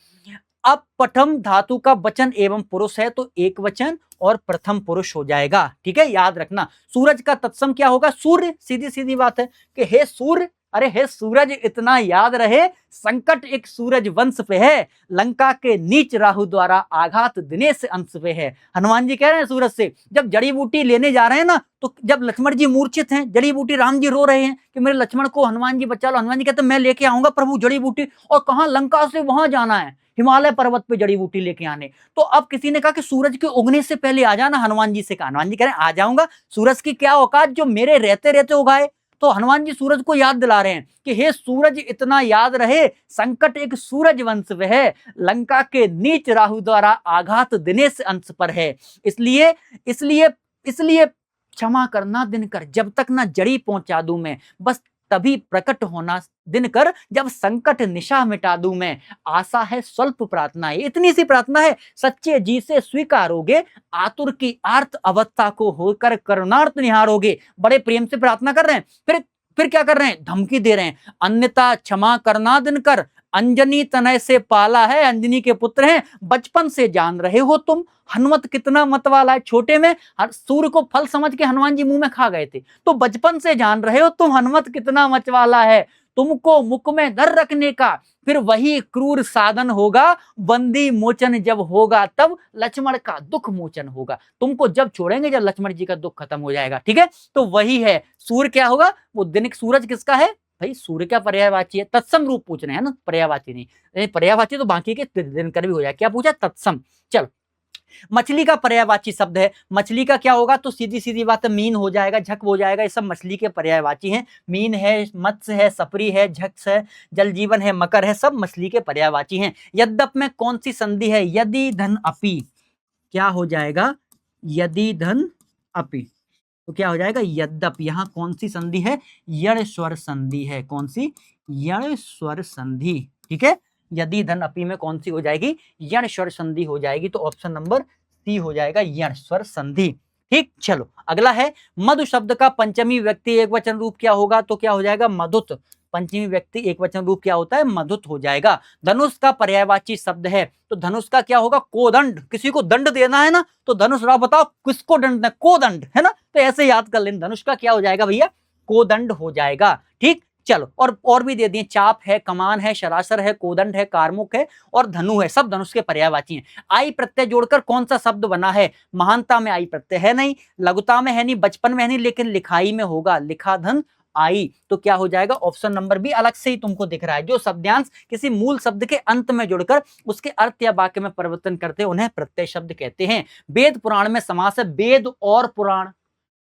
S1: अब प्रथम धातु का वचन एवं पुरुष है तो एक वचन और प्रथम पुरुष हो जाएगा। ठीक है, याद रखना। सूरज का तत्सम क्या होगा, सूर्य, सीधी सीधी बात है कि हे सूर्य, अरे हे सूरज, इतना याद रहे, संकट एक सूरज वंश पे है, लंका के नीच राहु द्वारा आघात दिनेश अंश पे है। हनुमान जी कह रहे हैं सूरज से, जब जड़ी बूटी लेने जा रहे हैं ना, तो जब लक्ष्मण जी मूर्छित हैं, जड़ी बूटी, राम जी रो रहे हैं कि मेरे लक्ष्मण को हनुमान जी बचा लो, हनुमान जी कहते हैं मैं लेके आऊंगा प्रभु जड़ी बूटी, और कहां, लंका से वहां जाना है, हिमालय पर्वत पे जड़ी बूटी लेके आने। तो अब किसी ने कहा कि सूरज के उगने से पहले आ जाना, हनुमान जी से कहा, हनुमान जी कह रहे हैं आ जाऊंगा, सूरज की क्या औकात जो मेरे रहते रहते उगाए। तो हनुमान जी सूरज को याद दिला रहे हैं कि हे सूरज, इतना याद रहे, संकट एक सूरज वंश में है, लंका के नीच राहु द्वारा आघात दिनेश अंश पर है, इसलिए इसलिए इसलिए क्षमा करना दिनकर, जब तक ना जड़ी पहुंचा दूं मैं, बस तभी प्रकट होना दिनकर, जब संकट निशा मिटा दूं मैं, आशा है स्वल्प प्रार्थना है, इतनी सी प्रार्थना है, सच्चे जी से स्वीकारोगे, आतुर की आर्त अवस्था को होकर करुणार्थ निहारोगे। बड़े प्रेम से प्रार्थना कर रहे हैं, फिर क्या कर रहे हैं, धमकी दे रहे हैं, अन्यथा क्षमा करना दिनकर, अंजनी तनय से पाला है, अंजनी के पुत्र हैं, बचपन से जान रहे हो तुम। हनुमत कितना मत वाला है, छोटे में सूर्य को फल समझ के हनुमान जी मुंह में खा गए थे, तो बचपन से जान रहे हो तुम, हनुमत कितना मच वाला है, तुमको मुख में धर रखने का फिर वही क्रूर साधन होगा, बंदी मोचन जब होगा तब लक्ष्मण का दुख मोचन होगा। तुमको जब छोड़ेंगे जब लक्ष्मण जी का दुख खत्म हो जाएगा। ठीक है, तो वही है सूर्य, क्या होगा वो दिन, सूरज किसका है भाई, सूर्य क्या पर्यायवाची है, तत्सम रूप पूछ रहे हैं ना, पर्यायवाची नहीं, पर्यायवाची तो बाकी के दिनकर भी हो जाए, क्या पूछा, तत्सम। चलो, मछली का पर्यायवाची शब्द है, मछली का क्या होगा, तो सीधी सीधी बात है, मीन हो जाएगा, झक हो जाएगा, ये सब मछली के पर्यायवाची हैं। मीन है, मत्स्य है, सपरी है, झक्स है, जल जीवन है, मकर है, सब मछली के पर्यायवाची हैं। यद्यप में कौन सी संधि है, यदि धन अपि, क्या हो जाएगा, यदि धन अपि, तो क्या हो जाएगा, यद्यप। यहां कौन सी संधि है, यण स्वर संधि है, कौन सी, यण स्वर संधि। ठीक है, यदि धन अपि में कौन सी हो जाएगी, यण स्वर संधि हो जाएगी, तो ऑप्शन नंबर सी हो जाएगा, यण स्वर संधि। ठीक, चलो अगला है, मधु शब्द का पंचमी व्यक्ति एक वचन रूप क्या होगा, तो क्या हो जाएगा, मधुत। पंचमी व्यक्ति एक वचन रूप क्या होता है, मधुत हो जाएगा। धनुष का पर्यायवाची शब्द है, तो धनुष का क्या होगा, कोदंड। किसी को दंड देना है ना, तो धनुष राव बताओ किसको दंड देना, कोदंड, है ना, तो ऐसे याद कर लेना, धनुष का क्या हो जाएगा भैया, कोदंड हो जाएगा। ठीक, चलो और भी दे दिए, चाप है, कमान है, शरासर है, कोदंड है, कारमुक है और धनु है, सब धनुष के पर्यायवाची हैं। आई प्रत्यय जोड़कर कौन सा शब्द बना है, महानता में आई प्रत्यय है नहीं, लघुता में है नहीं, बचपन में है नहीं, लेकिन लिखाई में होगा, लिखा धन आई, तो क्या हो जाएगा, ऑप्शन नंबर बी। अलग से ही तुमको दिख रहा है, जो शब्दांश किसी मूल शब्द के अंत में जुड़कर उसके अर्थ या वाक्य में परिवर्तन करते हैं उन्हें प्रत्यय शब्द कहते हैं। वेद पुराण में समास है, वेद और पुराण,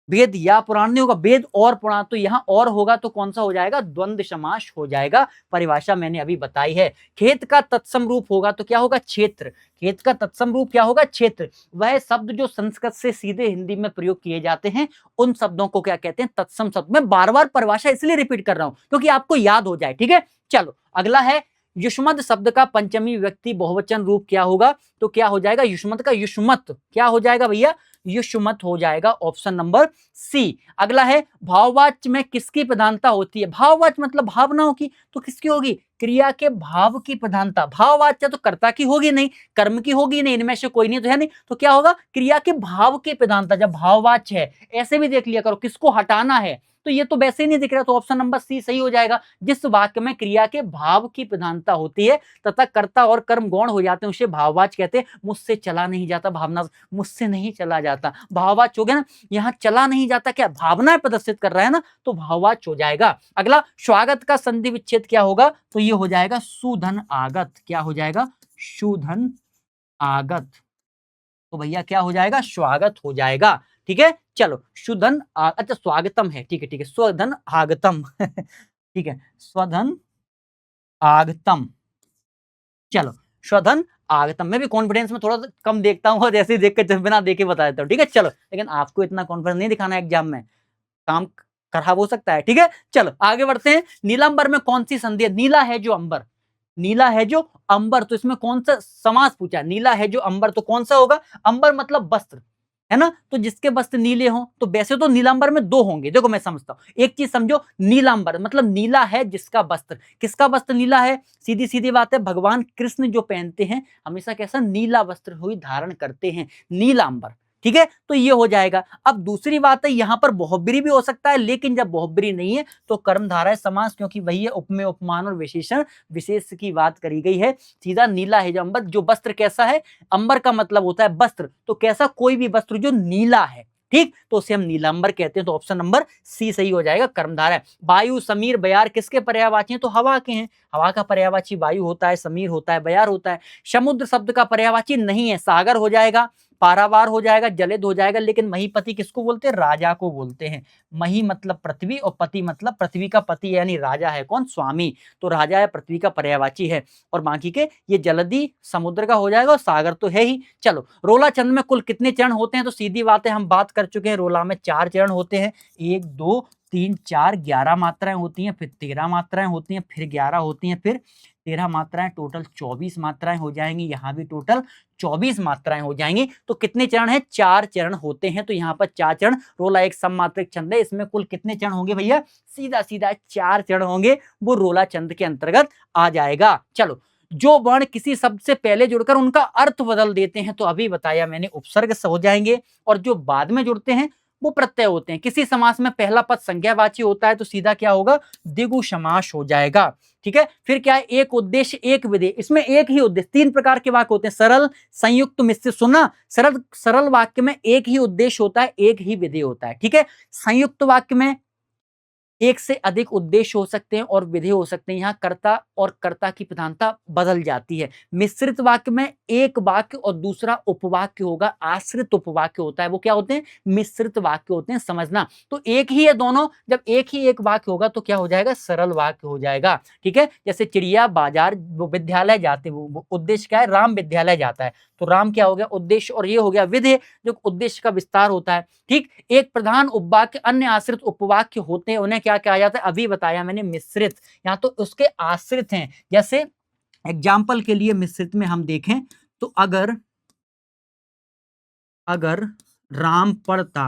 S1: वेद या पुराण नहीं होगा, वेद और पुराण, तो यहां और होगा तो कौन सा हो जाएगा, द्वंद्व समास हो जाएगा। परिभाषा मैंने अभी बताई है। खेत का तत्सम रूप होगा तो क्या होगा, क्षेत्र। खेत का तत्सम रूप क्या होगा, क्षेत्र। वह शब्द जो संस्कृत से सीधे हिंदी में प्रयोग किए जाते हैं उन शब्दों को क्या कहते हैं, तत्सम शब्द। मैं बार बार परिभाषा इसलिए रिपीट कर रहा हूं क्योंकि आपको याद हो जाए। ठीक है, चलो अगला है, युष्मद शब्द का पंचमी व्यक्ति बहुवचन रूप क्या होगा? तो क्या हो जाएगा? युष्मद का युष्मत क्या हो जाएगा भैया? युष्मत हो जाएगा, ऑप्शन नंबर सी। अगला है भाववाच्य में किसकी प्रधानता होती है? भाववाच्य मतलब भावनाओं की, तो किसकी होगी? क्रिया के भाव की प्रधानता। भाववाच्य तो कर्ता की होगी नहीं, कर्म की होगी नहीं, इनमें से कोई नहीं तो है नहीं, तो क्या होगा? क्रिया के भाव की प्रधानता। जब भाववाच्य है, ऐसे भी देख लिया करो, किसको हटाना है तो ये तो वैसे ही नहीं दिख रहा, तो ऑप्शन नंबर सी सही हो जाएगा। जिस वाक्य में क्रिया के भाव की प्रधानता होती है तथा कर्ता और कर्म गौण हो जाते हैं उसे भाववाच्य कहते हैं। मुझसे चला नहीं जाता, भावना मुझसे नहीं चला जाता, भाववाच्य हो गया ना। यहाँ चला नहीं जाता क्या? भावनाएं प्रदर्शित कर रहा है ना, तो भाववाच्य हो जाएगा। अगला स्वागत का संधि विच्छेद क्या होगा? तो ये हो जाएगा सुधन आगत। क्या हो जाएगा? सुधन आगत। तो भैया क्या हो जाएगा? स्वागत हो जाएगा। ठीक है, चलो सुधन अच्छा स्वागतम है, ठीक है ठीक है, स्वधन आगतम ठीक है, स्वधन आगतम। चलो स्वधन आगतम में भी कॉन्फिडेंस में थोड़ा कम देखता हूँ, और ऐसे ही देख के बिना देखे बता देता हूँ। ठीक है, चलो, लेकिन आपको इतना कॉन्फिडेंस नहीं दिखाना एग्जाम में, काम खराब हो सकता है। ठीक है, चलो आगे बढ़ते हैं। नीलांबर में कौन सी संधि है? नीला है जो अंबर, नीला है जो अंबर, तो इसमें कौन सा समास पूछा? नीला है जो अंबर, तो कौन सा होगा? अंबर मतलब वस्त्र है ना, तो जिसके वस्त्र नीले हों, तो वैसे तो नीलांबर में दो होंगे। देखो मैं समझता हूं, एक चीज समझो, नीलांबर मतलब नीला है जिसका वस्त्र। किसका वस्त्र नीला है? सीधी सीधी बात है, भगवान कृष्ण जो पहनते हैं हमेशा कैसा? नीला वस्त्र हुई धारण करते हैं, नीलांबर। ठीक है, तो ये हो जाएगा। अब दूसरी बात है, यहां पर बहुब्री भी हो सकता है, लेकिन जब बहुब्री नहीं है तो कर्मधारय समास, क्योंकि वही है उपमेय उपमान और विशेषण विशेष की बात करी गई है। सीधा नीला है जो अंबर, जो वस्त्र कैसा है? अंबर का मतलब होता है वस्त्र, तो कैसा? कोई भी वस्त्र जो नीला है, ठीक, तो उसे हम नीलांबर कहते हैं। तो ऑप्शन नंबर सी सही हो जाएगा, कर्मधारय। वायु, समीर, बयार किसके पर्यायवाची हैं? तो हवा के हैं। हवा का पर्यायवाची वायु होता है, समीर होता है, बयार होता है। समुद्र शब्द का पर्यायवाची नहीं है, सागर हो जाएगा, पारावार हो जाएगा, जलिद हो जाएगा। लेकिन महीपति किसको बोलते हैं? राजा को बोलते हैं। मही मतलब पृथ्वी और पति मतलब पृथ्वी का पति, यानी राजा है कौन? स्वामी। तो राजा है पृथ्वी का पर्यायवाची है। और बाकी के ये जलधि समुद्र का हो जाएगा, और सागर तो है ही। चलो, रोला चंद में कुल कितने चरण होते हैं? तो सीधी बात है, हम बात कर चुके हैं, रोला में 4 चरण होते हैं। 1 2 3 4, 11 मात्राएं होती हैं, फिर 13 मात्राएं होती हैं, फिर 11 होती हैं, फिर 13 मात्राएं, टोटल 24 मात्राएं हो जाएंगी। यहाँ भी टोटल 24 मात्राएं हो जाएंगी। तो कितने चरण हैं? 4 चरण होते हैं। तो यहाँ पर 4 चरण, रोला एक सममात्रिक छंद है, इसमें कुल कितने चरण होंगे भैया? सीधा सीधा 4 चरण होंगे, वो रोला चंद के अंतर्गत आ जाएगा। चलो, जो वर्ण किसी शब्द से पहले जुड़कर उनका अर्थ बदल देते हैं, तो अभी बताया मैंने, उपसर्ग हो जाएंगे, और जो बाद में जुड़ते हैं वो प्रत्यय होते हैं। किसी समास में पहला पद संज्ञावाची होता है, तो सीधा क्या होगा? द्विगु समास हो जाएगा। ठीक है, फिर क्या है? एक उद्देश्य एक विधेय, इसमें एक ही उद्देश्य। 3 प्रकार के वाक्य होते हैं, सरल, संयुक्त, मिश्रित। सुना, सरल वाक्य में एक ही उद्देश्य होता है, एक ही विधेय होता है। ठीक है, संयुक्त वाक्य में एक से अधिक उद्देश्य हो सकते हैं और विधेय हो सकते हैं। यहाँ कर्ता और कर्ता की प्रधानता बदल जाती है। मिश्रित वाक्य में एक वाक्य और दूसरा उपवाक्य होगा, आश्रित उपवाक्य होता है, वो क्या होते हैं? मिश्रित वाक्य होते हैं, समझना। तो एक ही है दोनों, जब एक ही एक वाक्य होगा तो क्या हो जाएगा? सरल वाक्य हो जाएगा। ठीक है, जैसे चिड़िया बाजार विद्यालय जाते, वो उद्देश्य क्या है? राम विद्यालय जाता है, तो राम क्या हो गया? उद्देश्य, और ये हो गया विधेय, जो उद्देश्य का विस्तार होता है। ठीक, एक प्रधान उपवाक्य, अन्य आश्रित उपवाक्य होते हैं, उन्हें क्या कहा जाता है? अभी बताया मैंने, मिश्रित। यहाँ तो उसके आश्रित हैं। जैसे एग्जाम्पल के लिए मिश्रित में हम देखें तो अगर राम पढ़ता,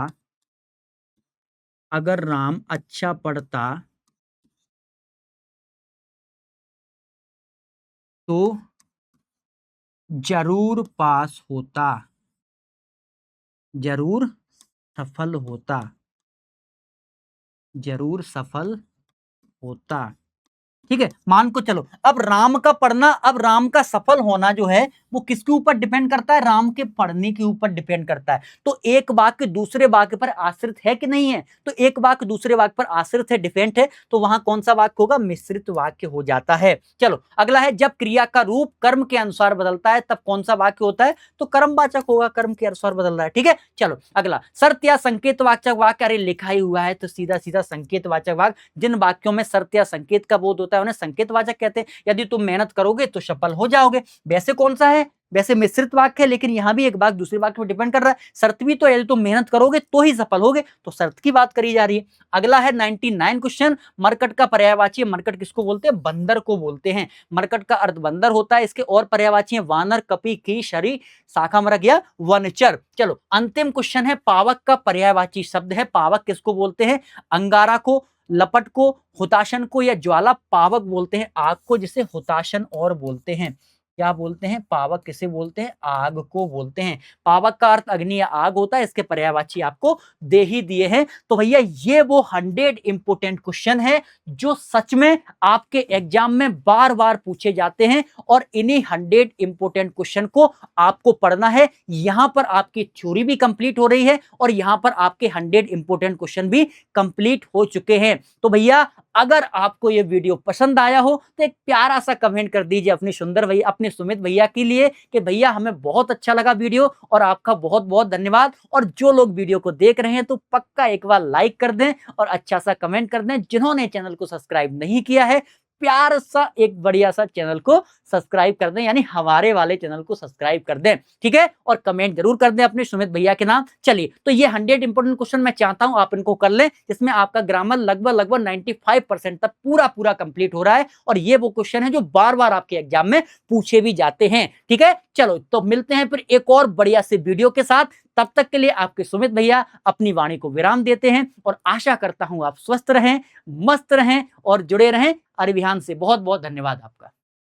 S1: अगर राम अच्छा पढ़ता तो जरूर पास होता, जरूर सफल होता, जरूर सफल होता। ठीक है, मान को चलो, अब राम का पढ़ना, अब राम का सफल होना जो है वो किसके ऊपर डिपेंड करता है? राम के पढ़ने के ऊपर डिपेंड करता है। तो एक वाक्य दूसरे वाक्य पर आश्रित है कि नहीं है? तो एक वाक्य दूसरे वाक्य पर आश्रित है, डिपेंड है, तो वहां कौन सा वाक्य होगा? मिश्रित वाक्य हो जाता है। चलो अगला है, जब क्रिया का रूप कर्म के अनुसार बदलता है तब कौन सा वाक्य होता है? तो कर्मवाचक होगा, कर्म के अनुसार बदल रहा है। ठीक है, चलो अगला, शर्त या संकेत वाचक वाक्य। अरे लिखा ही हुआ है, तो सीधा सीधा संकेत वाचक वाक्य। जिन वाक्यों में शर्त या संकेत का बोध होता है उन्हें संकेतवाचक कहते हैं। यदि तुम मेहनत करोगे तो सफल हो जाओगे। वैसे कौन सा है? वैसे मिश्रित वाक्य है, लेकिन यहां भी एक वाक्य दूसरे वाक्य पर डिपेंड कर रहा है। शर्त भी तो है, तुम मेहनत करोगे तो ही सफल होगे, तो शर्त की बात करी जा रही है। अगला है 99 क्वेश्चन, मरकट का पर्यायवाची। मरकट किसको बोलते हैं? बंदर को बोलते हैं। मरकट का अर्थ बंदर होता है। इसके और पर्यायवाची है वानर, कपि, की, शरी, शाखा मरक या वनचर। चलो अंतिम क्वेश्चन है, पावक का पर्यायवाची शब्द है। पावक किसको बोलते हैं? अंगारा को, लपट को, हुताशन को या ज्वाला। पावक बोलते हैं आग को, जिसे हुताशन और बोलते हैं। क्या बोलते हैं? पावक किसे बोलते हैं? आग को बोलते हैं। पावक का अर्थ अग्नि या आग होता है। इसके पर्यायवाची आपको दे ही दिए हैं। तो भैया ये वो 100 इंपोर्टेंट क्वेश्चन है जो सच में आपके एग्जाम में बार बार पूछे जाते हैं, और इन्हीं 100 इंपोर्टेंट क्वेश्चन को आपको पढ़ना है। यहां पर आपकी थ्योरी भी कंप्लीट हो रही है और यहां पर आपके 100 इंपोर्टेंट क्वेश्चन भी कंप्लीट हो चुके हैं। तो भैया अगर आपको ये वीडियो पसंद आया हो तो एक प्यारा सा कमेंट कर दीजिए अपने सुंदर भैया, अपने सुमित भैया के लिए, कि भैया हमें बहुत अच्छा लगा वीडियो और आपका बहुत बहुत धन्यवाद। और जो लोग वीडियो को देख रहे हैं तो पक्का एक बार लाइक कर दें और अच्छा सा कमेंट कर दें। जिन्होंने चैनल को सब्सक्राइब नहीं किया है, प्यार सा एक बढ़िया सा चैनल को सब्सक्राइब कर दें, यानी हमारे वाले चैनल को सब्सक्राइब कर दें, ठीक है। और कमेंट जरूर कर दें अपने सुमित भैया के नाम। चलिए, तो ये 100 इंपोर्टेंट क्वेश्चन मैं चाहता हूं आप इनको कर लें, जिसमें आपका ग्रामर लगभग 95% तक पूरा कंप्लीट हो रहा है। और ये वो क्वेश्चन है जो बार बार आपके एग्जाम में पूछे भी जाते हैं, ठीक है। चलो तो मिलते हैं फिर एक और बढ़िया से वीडियो के साथ। तब तक के लिए आपके सुमित भैया अपनी वाणी को विराम देते हैं और आशा करता हूं आप स्वस्थ रहें, मस्त रहें और जुड़े रहें अरिविहान से। बहुत बहुत धन्यवाद आपका।